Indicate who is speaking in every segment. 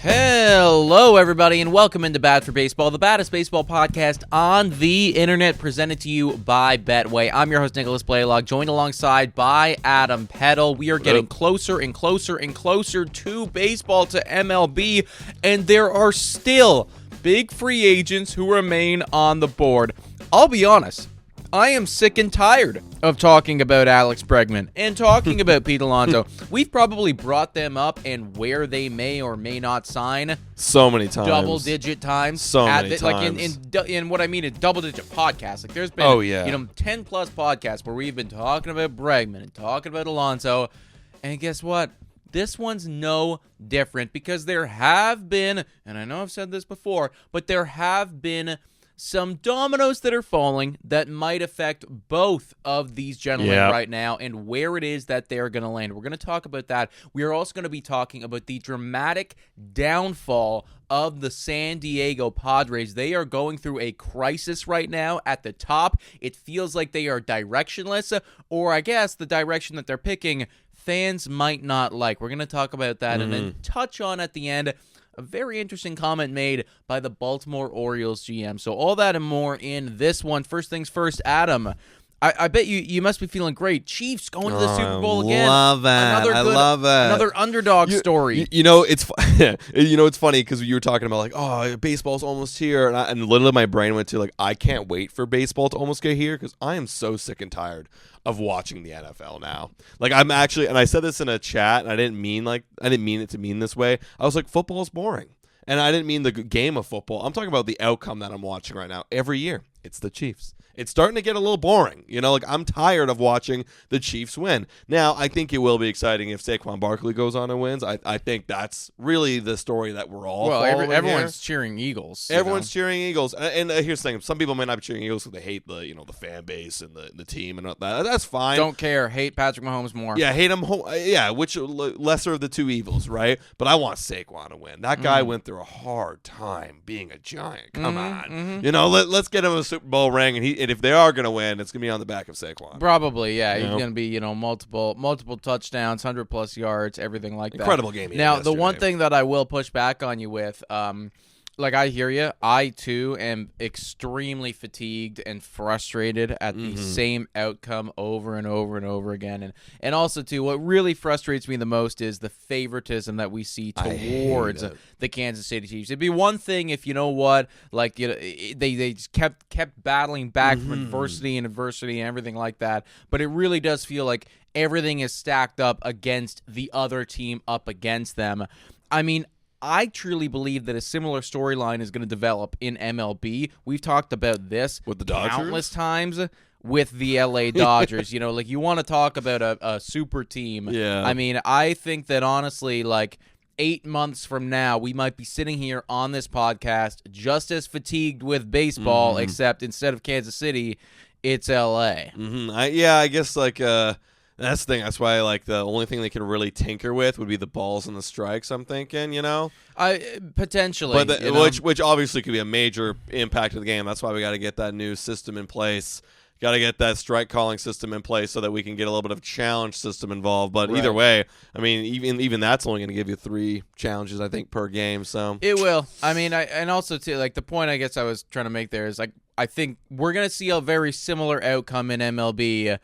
Speaker 1: Hello, everybody, and welcome into Bad for Baseball, the baddest baseball podcast on the internet, presented to you by Betway. I'm your host, Nicholas Blaylock, joined alongside by Adam Peddle. We are getting closer and closer and closer to baseball, to MLB, and there are still big free agents who remain on the board. I'll be honest, I am sick and tired of talking about Alex Bregman and talking about Pete Alonso. We've probably brought them up and where they may or may not sign
Speaker 2: so many times,
Speaker 1: double-digit times.
Speaker 2: So many times.
Speaker 1: Like in what I mean is double-digit podcasts. Like there's been 10 plus podcasts where we've been talking about Bregman and talking about Alonso, and guess what? This one's no different because there have been, and I know I've said this before, but there have been some dominoes that are falling that might affect both of these gentlemen right now and where it is that they're going to land. We're going to talk about that. We are also going to be talking about the dramatic downfall of the San Diego Padres. They are going through a crisis right now at the top. It feels like they are directionless, or I guess the direction that they're picking fans might not like. We're going to talk about that and then touch on at the end a very interesting comment made by the Baltimore Orioles GM. So all that and more in this one. First things first, Adam, I bet you must be feeling great. Chiefs going to the Super Bowl again.
Speaker 2: Love that. I love that.
Speaker 1: Another underdog story.
Speaker 2: It's it's funny because you were talking about like, oh, baseball's almost here, and literally my brain went to like, I can't wait for baseball to almost get here because I am so sick and tired of watching the NFL now. Like I'm actually, and I said this in a chat, and I didn't mean it to mean this way. I was like, football's boring. And I didn't mean the game of football. I'm talking about the outcome that I'm watching right now. Every year, it's the Chiefs. It's starting to get a little boring. Like I'm tired of watching the Chiefs win. Now, I think it will be exciting if Saquon Barkley goes on and wins. I think that's really the story that we're all following
Speaker 1: everyone's
Speaker 2: here.
Speaker 1: cheering Eagles.
Speaker 2: Everyone's cheering Eagles. And here's the thing. Some people might not be cheering Eagles because they hate the fan base and the team and all that. That's fine.
Speaker 1: Don't care. Hate Patrick Mahomes more.
Speaker 2: Yeah, hate him. Which lesser of the two evils, right? But I want Saquon to win. That guy went through a hard time being a Giant. Come on. Let's get him a Super Bowl ring, and if they are going to win, it's going to be on the back of Saquon.
Speaker 1: Probably, yeah. He's going to be, multiple touchdowns, 100-plus yards, everything like that.
Speaker 2: Incredible game.
Speaker 1: Now, the one thing that I will push back on you with, I hear you. I, too, am extremely fatigued and frustrated at the same outcome over and over and over again. And also, too, what really frustrates me the most is the favoritism that we see towards the Kansas City Chiefs. It'd be one thing if, they just kept battling back from adversity and everything like that. But it really does feel like everything is stacked up against the other team up against them. I mean, I truly believe that a similar storyline is going to develop in MLB. We've talked about this
Speaker 2: with the Dodgers
Speaker 1: countless times with the LA Dodgers. You want to talk about a super team.
Speaker 2: Yeah.
Speaker 1: I mean, I think that honestly, 8 months from now, we might be sitting here on this podcast just as fatigued with baseball, except instead of Kansas City, it's LA.
Speaker 2: I guess that's the thing. That's why the only thing they can really tinker with would be the balls and the strikes. I'm thinking,
Speaker 1: potentially,
Speaker 2: but which obviously could be a major impact of the game. That's why we got to get that new system in place. Got to get that strike calling system in place so that we can get a little bit of a challenge system involved. But either way, I mean, even that's only going to give you 3 challenges, I think, per game. So
Speaker 1: it will. I mean, and also too, the point I guess I was trying to make there is I think we're going to see a very similar outcome in MLB.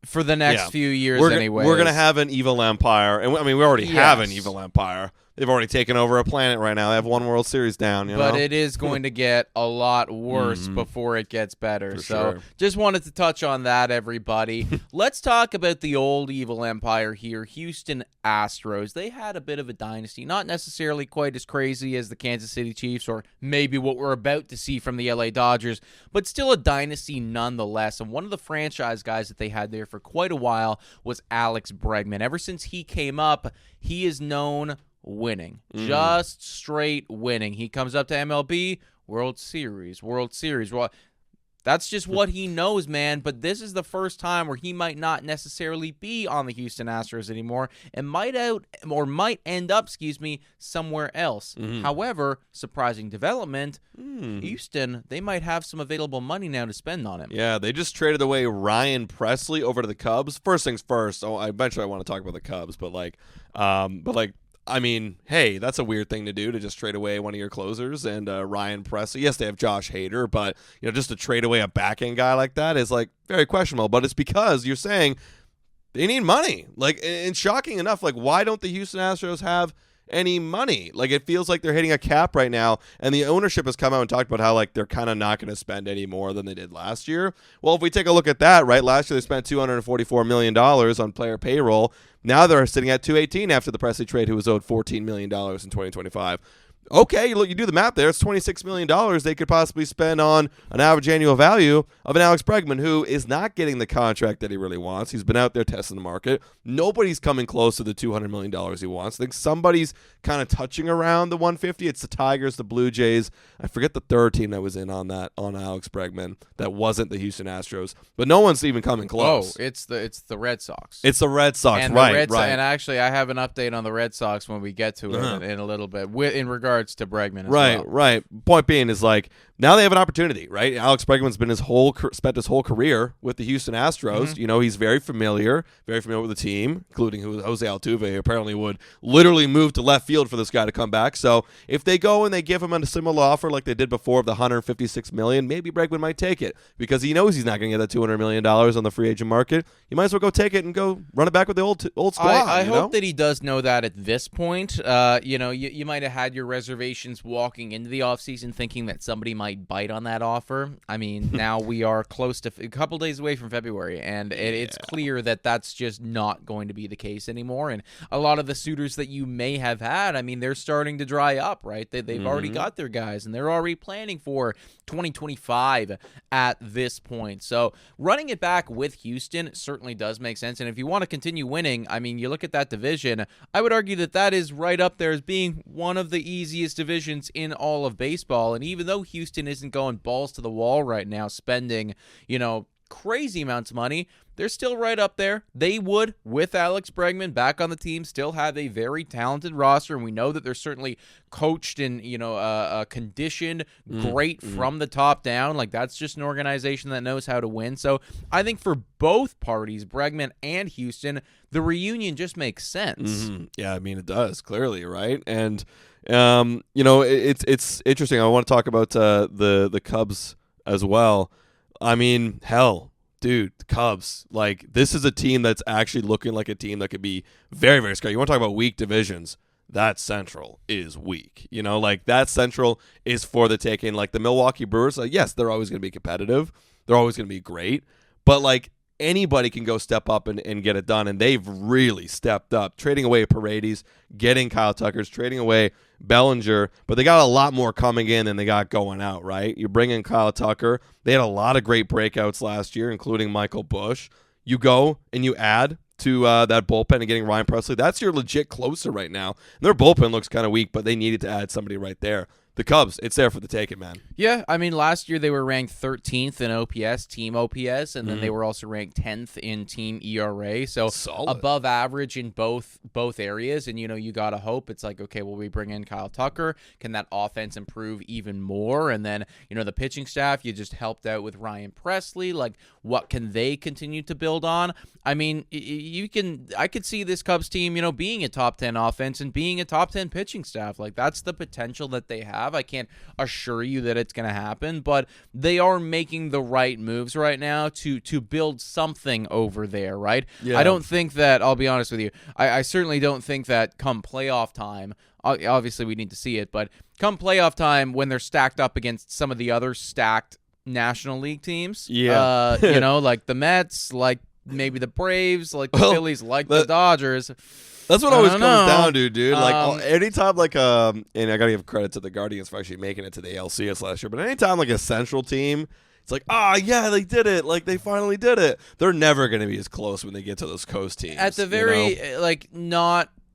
Speaker 1: For the next few years, anyway.
Speaker 2: We're going to have an evil empire. And we already have an evil empire. They've already taken over a planet right now. They have one World Series down,
Speaker 1: But it is going to get a lot worse before it gets better.
Speaker 2: Sure.
Speaker 1: Just wanted to touch on that, everybody. Let's talk about the old evil empire here, Houston Astros. They had a bit of a dynasty, not necessarily quite as crazy as the Kansas City Chiefs or maybe what we're about to see from the LA Dodgers, but still a dynasty nonetheless. And one of the franchise guys that they had there for quite a while was Alex Bregman. Ever since he came up, he is known winning, just straight winning. He comes up to MLB, World Series. Well, that's just what he knows, man. But this is the first time where he might not necessarily be on the Houston Astros anymore and might end up, somewhere else. However, surprising development, Houston, they might have some available money now to spend on him.
Speaker 2: Yeah, they just traded away Ryan Presley over to the Cubs. First things first, eventually I want to talk about the Cubs, but I mean, hey, that's a weird thing to do, to just trade away one of your closers and Ryan Presley. Yes, they have Josh Hader, but just to trade away a back end guy like that is like very questionable. But it's because you're saying they need money. Like, and shocking enough, like, why don't the Houston Astros have any money? Like, it feels like they're hitting a cap right now, and the ownership has come out and talked about how, like, they're kind of not going to spend any more than they did last year. Well, if we take a look at that, right, last year they spent $244 million on player payroll. Now they're sitting at $218 after the Presley trade, who was owed $14 million in 2025. Okay, look, you do the math there. It's $26 million they could possibly spend on an average annual value of an Alex Bregman, who is not getting the contract that he really wants. He's been out there testing the market. Nobody's coming close to the $200 million he wants. I think somebody's kind of touching around the 150. It's the Tigers, the Blue Jays. I forget the third team that was in on Alex Bregman. That wasn't the Houston Astros. But no one's even coming close.
Speaker 1: Oh, it's the Red Sox.
Speaker 2: It's the Red Sox,
Speaker 1: and
Speaker 2: right.
Speaker 1: And actually, I have an update on the Red Sox when we get to it in a little bit, in regards to Bregman as well.
Speaker 2: Right. Point being is, like, now they have an opportunity, right? Alex Bregman's been spent his whole career with the Houston Astros.
Speaker 1: Mm-hmm.
Speaker 2: He's very familiar with the team, including Jose Altuve, who apparently would literally move to left field for this guy to come back. So if they go and they give him a similar offer like they did before of the $156 million, maybe Bregman might take it, because he knows he's not going to get that $200 million on the free agent market. You might as well go take it and go run it back with the old squad.
Speaker 1: I hope that he does know that at this point. You might have had your reservations walking into the offseason thinking that somebody might bite on that offer. I mean, now we are close to a couple days away from February, and it's clear that that's just not going to be the case anymore. And a lot of the suitors that you may have had, I mean, they're starting to dry up, right? They've already got their guys, and they're already planning for 2025 at this point. So running it back with Houston certainly does make sense. And if you want to continue winning, I mean, you look at that division, I would argue that is right up there as being one of the easiest divisions in all of baseball. And even though Houston isn't going balls to the wall right now, spending, crazy amounts of money, they're still right up there. They would, with Alex Bregman back on the team, still have a very talented roster, and we know that they're certainly coached and conditioned great from the top down. Like, that's just an organization that knows how to win. So I think for both parties, Bregman and Houston, the reunion just makes sense.
Speaker 2: Mm-hmm. Yeah, I mean, it does, clearly, right? And it's interesting. I want to talk about the Cubs as well. I mean, hell, dude, the Cubs, like, this is a team that's actually looking like a team that could be very, very scary. You want to talk about weak divisions? That Central is weak. That Central is for the taking. Like, the Milwaukee Brewers, yes, they're always going to be competitive. They're always going to be great. But, like, anybody can go step up and get it done, and they've really stepped up, trading away Paredes, getting Kyle Tuckers, trading away Bellinger, but they got a lot more coming in than they got going out, right? You bring in Kyle Tucker. They had a lot of great breakouts last year, including Michael Busch. You go and you add to that bullpen and getting Ryan Presley. That's your legit closer right now. And their bullpen looks kind of weak, but they needed to add somebody right there. The Cubs, it's there for the taking, man.
Speaker 1: Yeah, I mean, last year they were ranked 13th in OPS, team OPS, and then they were also ranked 10th in team ERA. So
Speaker 2: solid.
Speaker 1: Above average in both areas. And, you got to hope it's like, okay, well, we bring in Kyle Tucker. Can that offense improve even more? And then, the pitching staff, you just helped out with Ryan Presley. Like, what can they continue to build on? I mean, I could see this Cubs team, being a top 10 offense and being a top 10 pitching staff. Like, that's the potential that they have. I can't assure you that it's going to happen, but they are making the right moves right now to build something over there, right?
Speaker 2: Yeah.
Speaker 1: I don't think that, I'll be honest with you, I certainly don't think that come playoff time, obviously we need to see it, but come playoff time when they're stacked up against some of the other stacked National League teams, like the Mets, like maybe the Braves, like the Phillies, like the Dodgers.
Speaker 2: That's what always comes down to, dude. Like, anytime, like, and I gotta give credit to the Guardians for actually making it to the LCS last year, but anytime, like, a Central team, it's like, yeah, they did it. Like, they finally did it. They're never going to be as close when they get to those coast teams.
Speaker 1: At the very,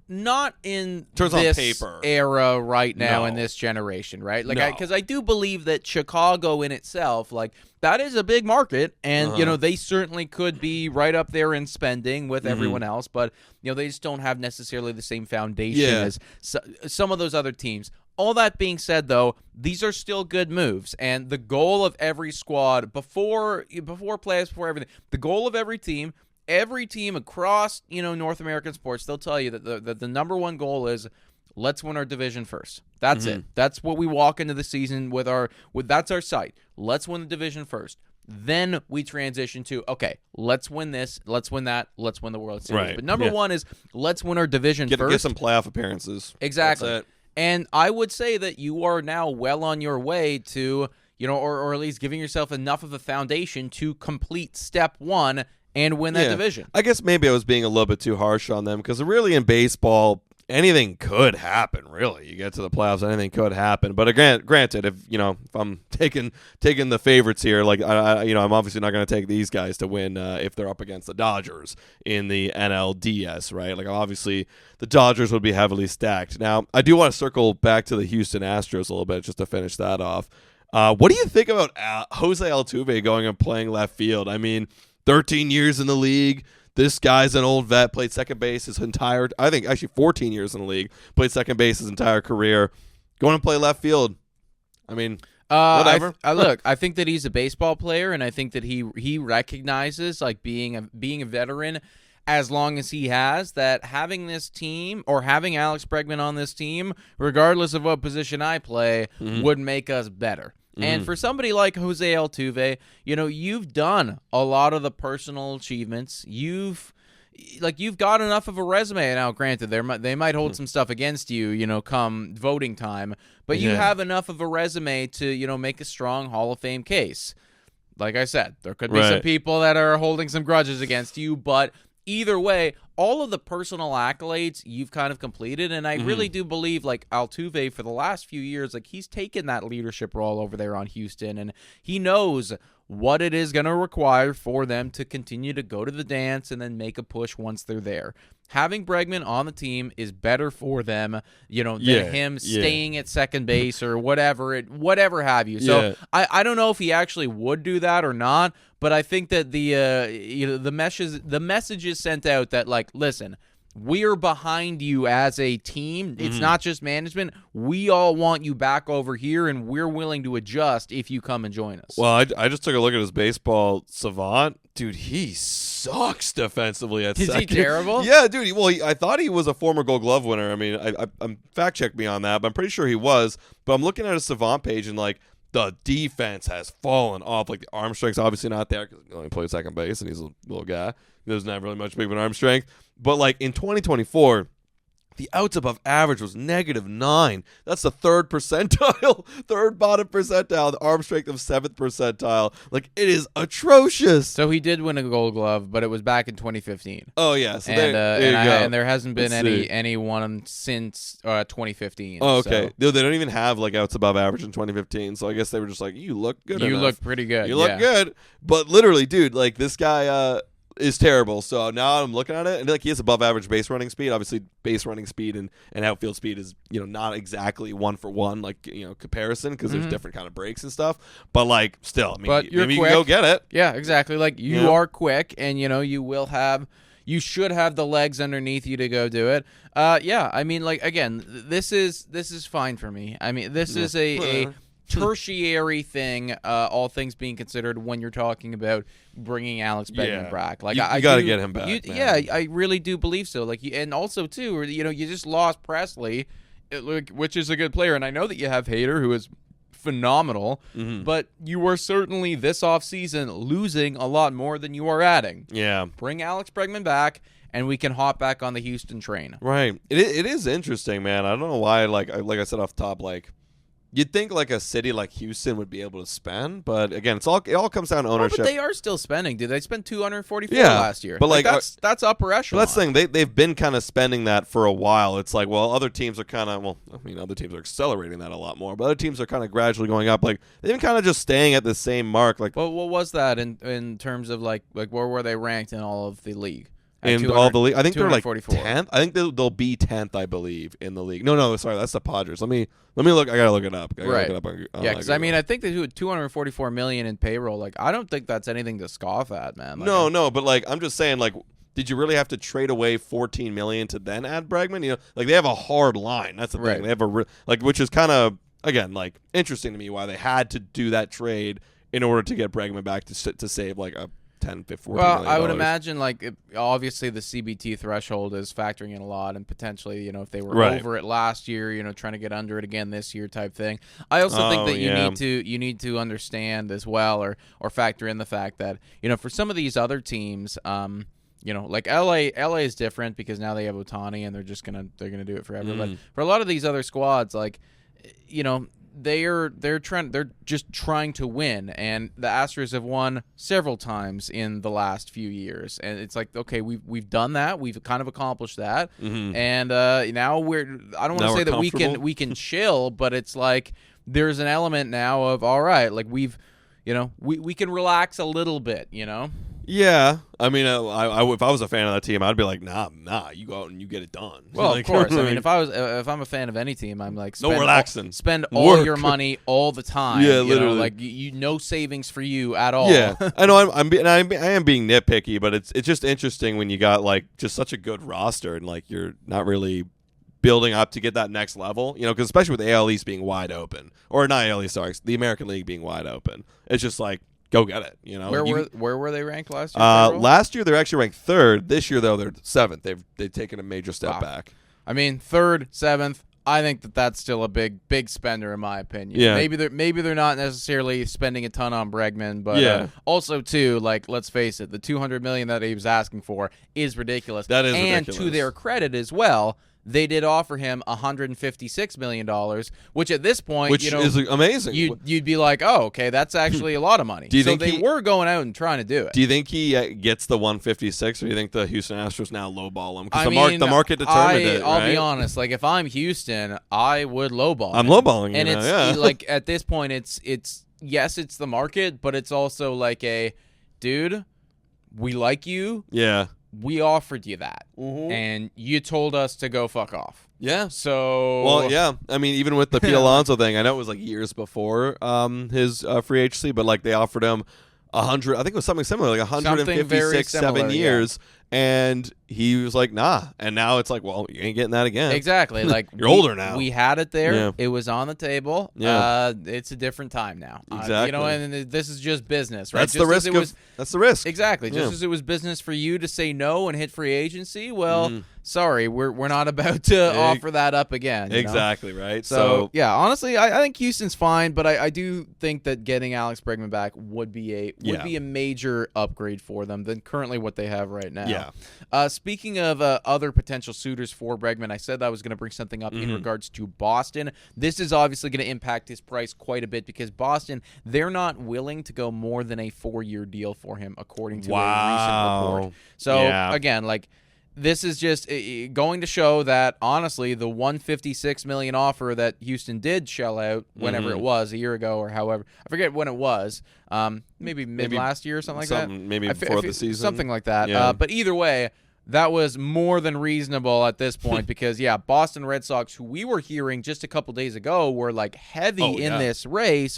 Speaker 1: not in
Speaker 2: turns
Speaker 1: this
Speaker 2: on paper
Speaker 1: era right now in this generation, right? Like, because I do believe that Chicago in itself, like, that is a big market, and they certainly could be right up there in spending with everyone else, but they just don't have necessarily the same foundation as some of those other teams. All that being said, though, these are still good moves, and the goal of every squad before playoffs, before everything, the goal of every team every team across, North American sports, they'll tell you that the number one goal is let's win our division first. That's it. That's what we walk into the season with. That's our sight. Let's win the division first. Then we transition to, okay, let's win this, let's win that, let's win the World Series.
Speaker 2: Right.
Speaker 1: But number one is let's win our division first.
Speaker 2: Get some playoff appearances.
Speaker 1: Exactly.
Speaker 2: That's it.
Speaker 1: And I would say that you are now well on your way to, or at least giving yourself enough of a foundation to complete step one and win that division.
Speaker 2: I guess maybe I was being a little bit too harsh on them because really in baseball, anything could happen, really. You get to the playoffs, anything could happen. But granted, if I'm taking the favorites here, like I'm obviously not going to take these guys to win if they're up against the Dodgers in the NLDS, right? Like obviously the Dodgers would be heavily stacked. Now, I do want to circle back to the Houston Astros a little bit just to finish that off. What do you think about Jose Altuve going and playing left field? I mean, 13 years in the league. This guy's an old vet, played second base his entire, I think actually 14 years in the league, played second base his entire career. Going to play left field. I mean, whatever.
Speaker 1: Look, I think that he's a baseball player, and I think that he recognizes, like, being a veteran as long as he has, that having this team or having Alex Bregman on this team, regardless of what position I play, would make us better. And for somebody like Jose Altuve, you've done a lot of the personal achievements. You've got enough of a resume. Now, granted, they might hold some stuff against you, come voting time, but you have enough of a resume to, make a strong Hall of Fame case. Like I said, there could be some people that are holding some grudges against you, but either way, all of the personal accolades you've kind of completed, and I really do believe, like, Altuve for the last few years, like, he's taken that leadership role over there on Houston, and he knows what it is going to require for them to continue to go to the dance and then make a push once they're there. Having Bregman on the team is better for them, than him staying at second base or whatever have you. So I don't know if he actually would do that or not, but I think that the message is sent out that, like, listen, we're behind you as a team. It's not just management. We all want you back over here, and we're willing to adjust if you come and join us.
Speaker 2: Well, I just took a look at his baseball savant. Dude, he sucks defensively at second.
Speaker 1: Is he terrible?
Speaker 2: Yeah, dude. I thought he was a former Gold Glove winner. I mean, I'm fact check me on that, but I'm pretty sure he was. But I'm looking at his savant page, and like the defense has fallen off. Like the arm strength's obviously not there because he only plays second base, and he's a little guy. He doesn't have really much big of an arm strength. But like in 2024. The outs above average was -9. That's the third percentile, third bottom percentile. The arm strength of 7th percentile. Like, it is atrocious.
Speaker 1: So he did win a Gold Glove, but it was back in 2015.
Speaker 2: Oh yeah, so
Speaker 1: and
Speaker 2: there you go.
Speaker 1: And there hasn't been anyone since 2015.
Speaker 2: Oh, okay.
Speaker 1: So.
Speaker 2: They don't even have like outs above average in 2015. So I guess they were just like, you look good.
Speaker 1: You look pretty good.
Speaker 2: You look good. But literally, dude, like this guy. Is terrible. So now I'm looking at it, and like he has above average base running speed. Obviously, base running speed and outfield speed is not exactly 1-for-1 like comparison because there's different kind of breaks and stuff. But like still, I mean,
Speaker 1: but
Speaker 2: maybe you can go get it.
Speaker 1: Yeah, exactly. Like you are quick, and you should have the legs underneath you to go do it. Yeah, I mean, like again, this is fine for me. I mean, this is a tertiary thing, all things being considered, when you're talking about bringing Alex Bregman back. Like,
Speaker 2: you got to get him back.
Speaker 1: Yeah, I really do believe so. Like, and also too, you just lost Presley, which is a good player, and I know that you have Hader, who is phenomenal, but you were certainly this offseason losing a lot more than you are adding.
Speaker 2: Yeah,
Speaker 1: bring Alex Bregman back, and we can hop back on the Houston train.
Speaker 2: Right. It is interesting, man. I don't know why. Like I said off the top, like. You'd think like a city like Houston would be able to spend, but again, it all comes down to ownership.
Speaker 1: But they are still spending, dude. They spent $244 last year.
Speaker 2: But like
Speaker 1: that's upper echelon.
Speaker 2: But that's the thing. They've been kind of spending that for a while. It's like, well, other teams are kind of other teams are accelerating that a lot more, but other teams are kind of gradually going up. Like they've been kind of just staying at the same mark. Like,
Speaker 1: well, what was that in terms of like where were they ranked in all of the league?
Speaker 2: In all the league, I think they're like 10th. I think they'll be 10th, I believe, in the league. No, sorry, that's the Padres. Let me look. I gotta look it up.
Speaker 1: Right. Because I mean, I think they do $244 million in payroll. Like, I don't think that's anything to scoff at, man. Like,
Speaker 2: no, but like, I'm just saying, like, did you really have to trade away $14 million to then add Bregman? Like they have a hard line. That's the thing. They have which is kind of again like interesting to me why they had to do that trade in order to get Bregman back to save like a 10, 14
Speaker 1: Well,
Speaker 2: million
Speaker 1: I would
Speaker 2: dollars.
Speaker 1: imagine obviously the CBT threshold is factoring in a lot, and potentially if they were
Speaker 2: Right.
Speaker 1: over it last year, trying to get under it again this year type thing. I also think that you need to understand as well, or factor in the fact that for some of these other teams, like LA is different because now they have Ohtani and they're gonna do it forever. But for a lot of these other squads, they're just trying to win, and the Astros have won several times in the last few years, and it's like, okay, we've done that, we've kind of accomplished that, and now I don't want to say that we can chill, but it's like there's an element now of, all right, like we can relax a little bit,
Speaker 2: Yeah, I mean, if I was a fan of that team, I'd be like, nah, you go out and you get it done.
Speaker 1: Well, of course. I mean, if I'm a fan of any team, I'm like,
Speaker 2: no relaxing,
Speaker 1: spend all your money all the time.
Speaker 2: Yeah, literally.
Speaker 1: No savings for you at all.
Speaker 2: Yeah, I know. I am being nitpicky, but it's just interesting when you got just such a good roster and you're not really building up to get that next level. Because especially with the AL East being wide open, or not AL East, sorry, the American League being wide open, it's just like, go get it.
Speaker 1: Where were they ranked last year?
Speaker 2: Last year they were actually ranked third. This year though they're seventh. They've taken a major step back.
Speaker 1: I mean, third, seventh. I think that's still a big spender in my opinion.
Speaker 2: Yeah.
Speaker 1: Maybe they're not necessarily spending a ton on Bregman, but also too, let's face it, the $200 million that he was asking for is ridiculous.
Speaker 2: That is
Speaker 1: ridiculous.
Speaker 2: ridiculous.
Speaker 1: And to their credit as well, they did offer him $156 million, which at this point,
Speaker 2: is amazing.
Speaker 1: You'd be like, oh, okay, that's actually a lot of money.
Speaker 2: Do you think
Speaker 1: they were going out and trying to do it?
Speaker 2: Do you think he gets the 156, or do you think the Houston Astros now lowball him? Because the market determined it.
Speaker 1: I'll be honest. If I'm Houston, I would lowball.
Speaker 2: I'm lowballing,
Speaker 1: and it's at this point, it's yes, it's the market, but it's also like dude, we like you.
Speaker 2: Yeah.
Speaker 1: We offered you that, and you told us to go fuck off.
Speaker 2: Yeah.
Speaker 1: So.
Speaker 2: Well, yeah. I mean, even with the Pete Alonso thing, I know it was years before his free agency, but they offered him 100. I think it was something similar, 156, 7 years, and he was like, nah. And now it's well, you ain't getting that again.
Speaker 1: Exactly.
Speaker 2: You're older now.
Speaker 1: We had it there.
Speaker 2: Yeah.
Speaker 1: It was on the table.
Speaker 2: Yeah.
Speaker 1: It's a different time now.
Speaker 2: Exactly.
Speaker 1: And this is just business, right?
Speaker 2: That's the risk. That's the risk.
Speaker 1: Exactly. Just as it was business for you to say no and hit free agency, well, sorry, we're not about to offer that up again.
Speaker 2: Exactly, right?
Speaker 1: So, yeah, honestly, I think Houston's fine, but I do think that getting Alex Bregman back would be a major upgrade for them than currently what they have right now.
Speaker 2: Yeah.
Speaker 1: Speaking of other potential suitors for Bregman, I said I was going to bring something up in regards to Boston. This is obviously going to impact his price quite a bit because Boston, they're not willing to go more than a 4-year deal for him, according to a recent report. So, again, this is just going to show that, honestly, the $156 million offer that Houston did shell out whenever it was, a year ago or however, I forget when it was, maybe last year or something like that.
Speaker 2: Maybe before the season.
Speaker 1: Something like that.
Speaker 2: Yeah.
Speaker 1: But either way, that was more than reasonable at this point because, Boston Red Sox, who we were hearing just a couple days ago, were heavy in this race.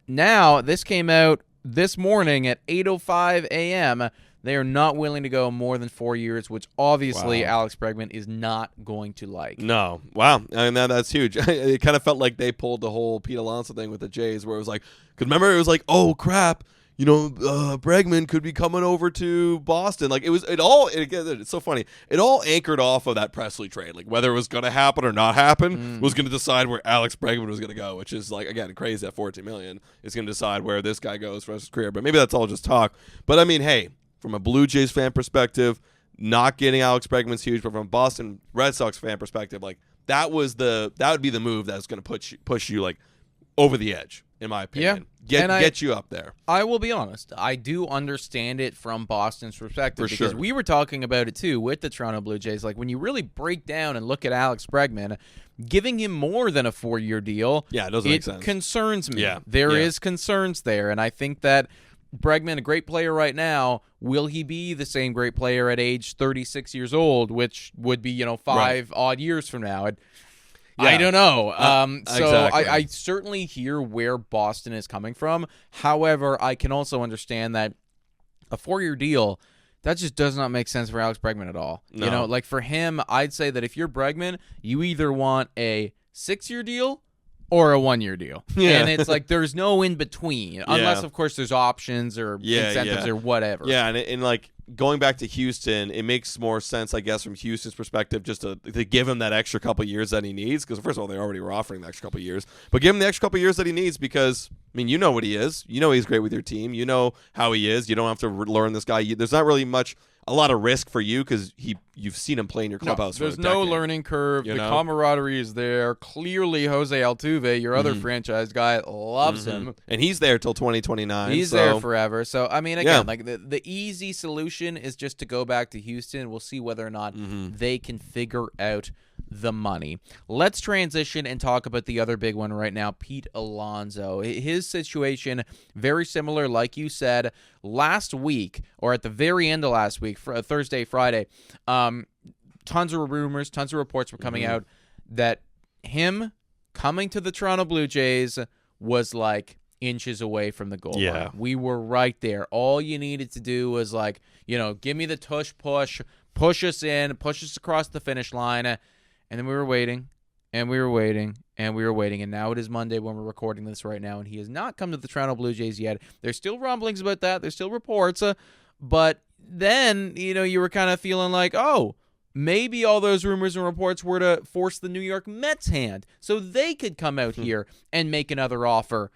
Speaker 1: Now, this came out this morning at 8:05 a.m., they are not willing to go more than 4 years, which obviously Alex Bregman is not going to like.
Speaker 2: No. Wow. And that's huge. It kind of felt like they pulled the whole Pete Alonso thing with the Jays where it was because remember, it was oh, crap, Bregman could be coming over to Boston. It's so funny. It all anchored off of that Presley trade. Whether it was going to happen or not happen was going to decide where Alex Bregman was going to go, which is, again, crazy at $14 million. It's going to decide where this guy goes for his career. But maybe that's all just talk. But, I mean, hey, from a Blue Jays fan perspective, not getting Alex Bregman's huge, but from a Boston Red Sox fan perspective, that would be the move that's going to push you over the edge, in my opinion. Get you up there.
Speaker 1: I will be honest. I do understand it from Boston's perspective because we were talking about it too with the Toronto Blue Jays. When you really break down and look at Alex Bregman, giving him more than a 4-year deal,
Speaker 2: it doesn't make sense.
Speaker 1: Concerns me.
Speaker 2: Yeah.
Speaker 1: There is concerns there, and I think that Bregman, a great player right now, will he be the same great player at age 36 years old, which would be, 5 odd years from now? I don't know.
Speaker 2: Exactly.
Speaker 1: I certainly hear where Boston is coming from. However, I can also understand that a 4-year deal, that just does not make sense for Alex Bregman at all.
Speaker 2: No.
Speaker 1: For him, I'd say that if you're Bregman, you either want a 6-year deal or a 1-year deal.
Speaker 2: Yeah.
Speaker 1: And it's like there's no in between, unless of course there's options or incentives or whatever.
Speaker 2: Yeah, and like going back to Houston, it makes more sense, I guess, from Houston's perspective, just to give him that extra couple years that he needs. Because first of all, they already were offering the extra couple years, but give him the extra couple years that he needs because I mean, you know what he is. You know he's great with your team. You know how he is. You don't have to learn this guy. There's not really a lot of risk for you because you've seen him play in your clubhouse.
Speaker 1: There's no learning curve. The camaraderie is there. Clearly, Jose Altuve, your other franchise guy, loves him,
Speaker 2: and he's there till 2029.
Speaker 1: He's there forever. So I mean, again, like the easy solution is just to go back to Houston. We'll see whether or not they can figure out the money. Let's transition and talk about the other big one right now, Pete Alonso. His situation, very similar, like you said, last week, or at the very end of last week, Thursday, Friday, tons of rumors, tons of reports were coming out that him coming to the Toronto Blue Jays was like inches away from the goal line. We were right there. All you needed to do was like, give me the push us in, push us across the finish line. And then we were waiting, and we were waiting, and we were waiting. And now it is Monday when we're recording this right now, and he has not come to the Toronto Blue Jays yet. There's still rumblings about that. There's still reports. But then, you were kind of feeling like, oh, maybe all those rumors and reports were to force the New York Mets' hand so they could come out here and make another offer.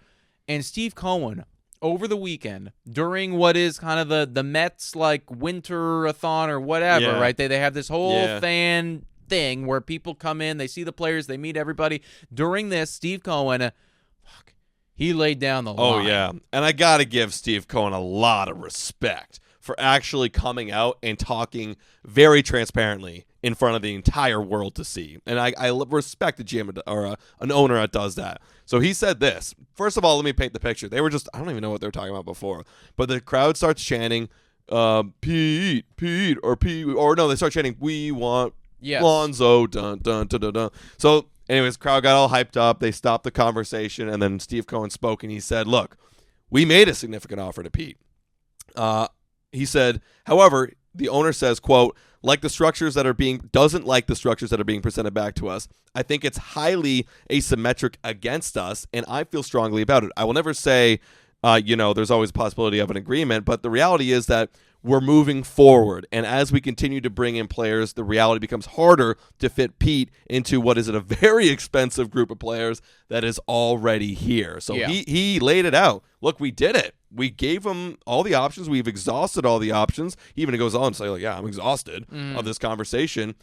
Speaker 1: And Steve Cohen, over the weekend, during what is kind of the Mets, like, winter-a-thon or whatever, right? They have this whole fan thing where people come in, they see the players, they meet everybody. During this, Steve Cohen, he laid down the line.
Speaker 2: Oh, yeah. And I got to give Steve Cohen a lot of respect for actually coming out and talking very transparently in front of the entire world to see. And I respect a GM or an owner that does that. So he said this. First of all, let me paint the picture. They were just, I don't even know what they were talking about before, but the crowd starts chanting, Pete, or no, they start chanting, we want Alonso, dun, dun, dun, dun, dun. So, anyways, crowd got all hyped up. They stopped the conversation, and then Steve Cohen spoke, and he said, look, we made a significant offer to Pete. He said, however, the owner says, quote, doesn't like the structures that are being presented back to us. I think it's highly asymmetric against us, and I feel strongly about it. I will never say, there's always a possibility of an agreement, but the reality is that we're moving forward, and as we continue to bring in players, the reality becomes harder to fit Pete into what is a very expensive group of players that is already here. So he laid it out. Look, we did it. We gave him all the options. We've exhausted all the options. He even goes on to say, like, I'm exhausted of this conversation.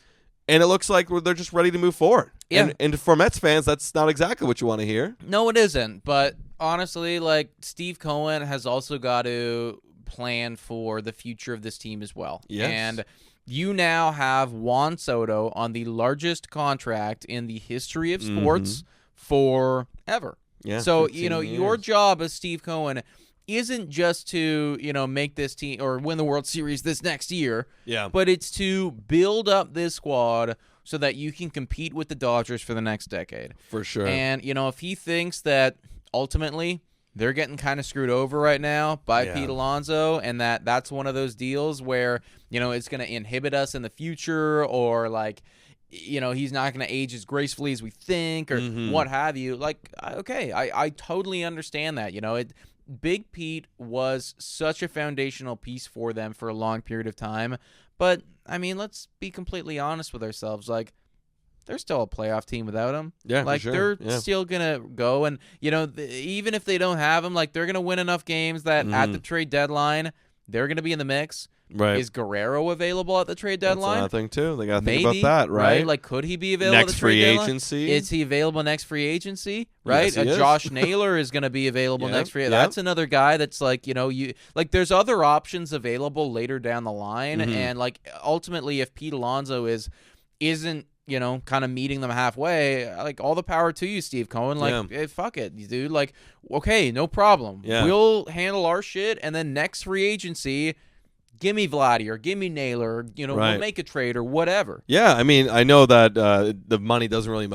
Speaker 2: And it looks like they're just ready to move forward. Yeah. And for Mets fans, that's not exactly what you want to hear.
Speaker 1: No, it isn't. But honestly, like, Steve Cohen has also got to plan for the future of this team as well.
Speaker 2: Yes.
Speaker 1: And you now have Juan Soto on the largest contract in the history of sports forever.
Speaker 2: Yeah.
Speaker 1: So, your job as Steve Cohen isn't just to, make this team or win the World Series this next year.
Speaker 2: Yeah.
Speaker 1: But it's to build up this squad so that you can compete with the Dodgers for the next decade.
Speaker 2: For sure.
Speaker 1: And, if he thinks that ultimately they're getting kind of screwed over right now by Pete Alonso, and that's one of those deals where, it's going to inhibit us in the future, or like, he's not going to age as gracefully as we think, or what have you. Like, okay, I totally understand that. Big Pete was such a foundational piece for them for a long period of time. But, I mean, let's be completely honest with ourselves. Like, they're still a playoff team without him.
Speaker 2: Yeah,
Speaker 1: like,
Speaker 2: for sure.
Speaker 1: They're still going to go. And, even if they don't have him, like, they're going to win enough games that at the trade deadline, they're going to be in the mix.
Speaker 2: Right.
Speaker 1: Is Guerrero available at the trade deadline?
Speaker 2: That's another thing, too. They got to think about that, right?
Speaker 1: Like, could he be available
Speaker 2: next
Speaker 1: at the trade
Speaker 2: free
Speaker 1: deadline?
Speaker 2: agency?
Speaker 1: Is he available next free agency? Right?
Speaker 2: Yes,
Speaker 1: Josh Naylor is going to be available next free agency. That's another guy that's like, there's other options available later down the line. And, like, ultimately, if Pete Alonso isn't, kind of meeting them halfway, like, all the power to you, Steve Cohen. Like, hey, fuck it, dude. Like, okay, no problem.
Speaker 2: Yeah.
Speaker 1: We'll handle our shit, and then next free agency, give me Vladdy or give me Naylor, we'll make a trade or whatever.
Speaker 2: Yeah, I mean, I know that the money doesn't mean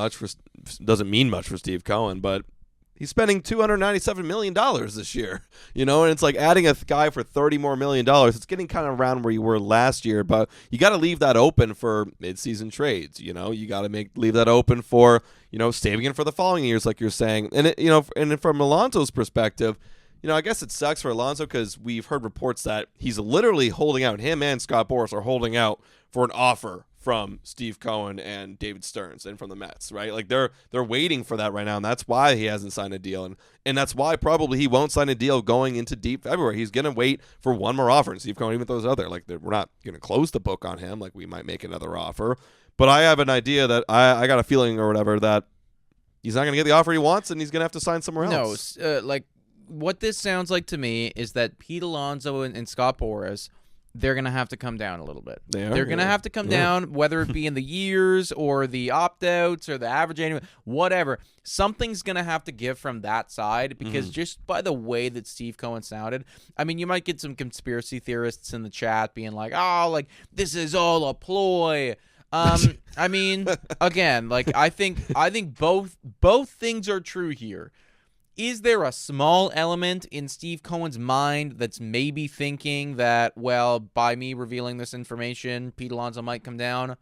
Speaker 2: much for Steve Cohen, but he's spending $297 million this year, and it's like adding a guy for $30 more million. It's getting kind of around where you were last year, but you got to leave that open for midseason trades. You got to leave that open for, saving it for the following years, like you're saying. And and from Alonso's perspective, I guess it sucks for Alonso because we've heard reports that he's literally holding out. Him and Scott Boras are holding out for an offer from Steve Cohen and David Stearns and from the Mets, right? Like they're waiting for that right now, and that's why he hasn't signed a deal, and that's why probably he won't sign a deal going into deep February. He's gonna wait for one more offer, and Steve Cohen even throws out there like we're not gonna close the book on him, like we might make another offer, but I have an idea that I got a feeling or whatever that he's not gonna get the offer he wants, and he's gonna have to sign somewhere else.
Speaker 1: No, like what this sounds like to me is that Pete Alonso and Scott Boras, they're going to have to come down a little bit. They're going to have to come down, whether it be in the years or the opt-outs or the average annual, whatever. Something's going to have to give from that side because just by the way that Steve Cohen sounded, I mean, you might get some conspiracy theorists in the chat being like, oh, like, this is all a ploy. I mean, again, like, I think both things are true here. Is there a small element in Steve Cohen's mind that's maybe thinking that, well, by me revealing this information, Pete Alonso might come down?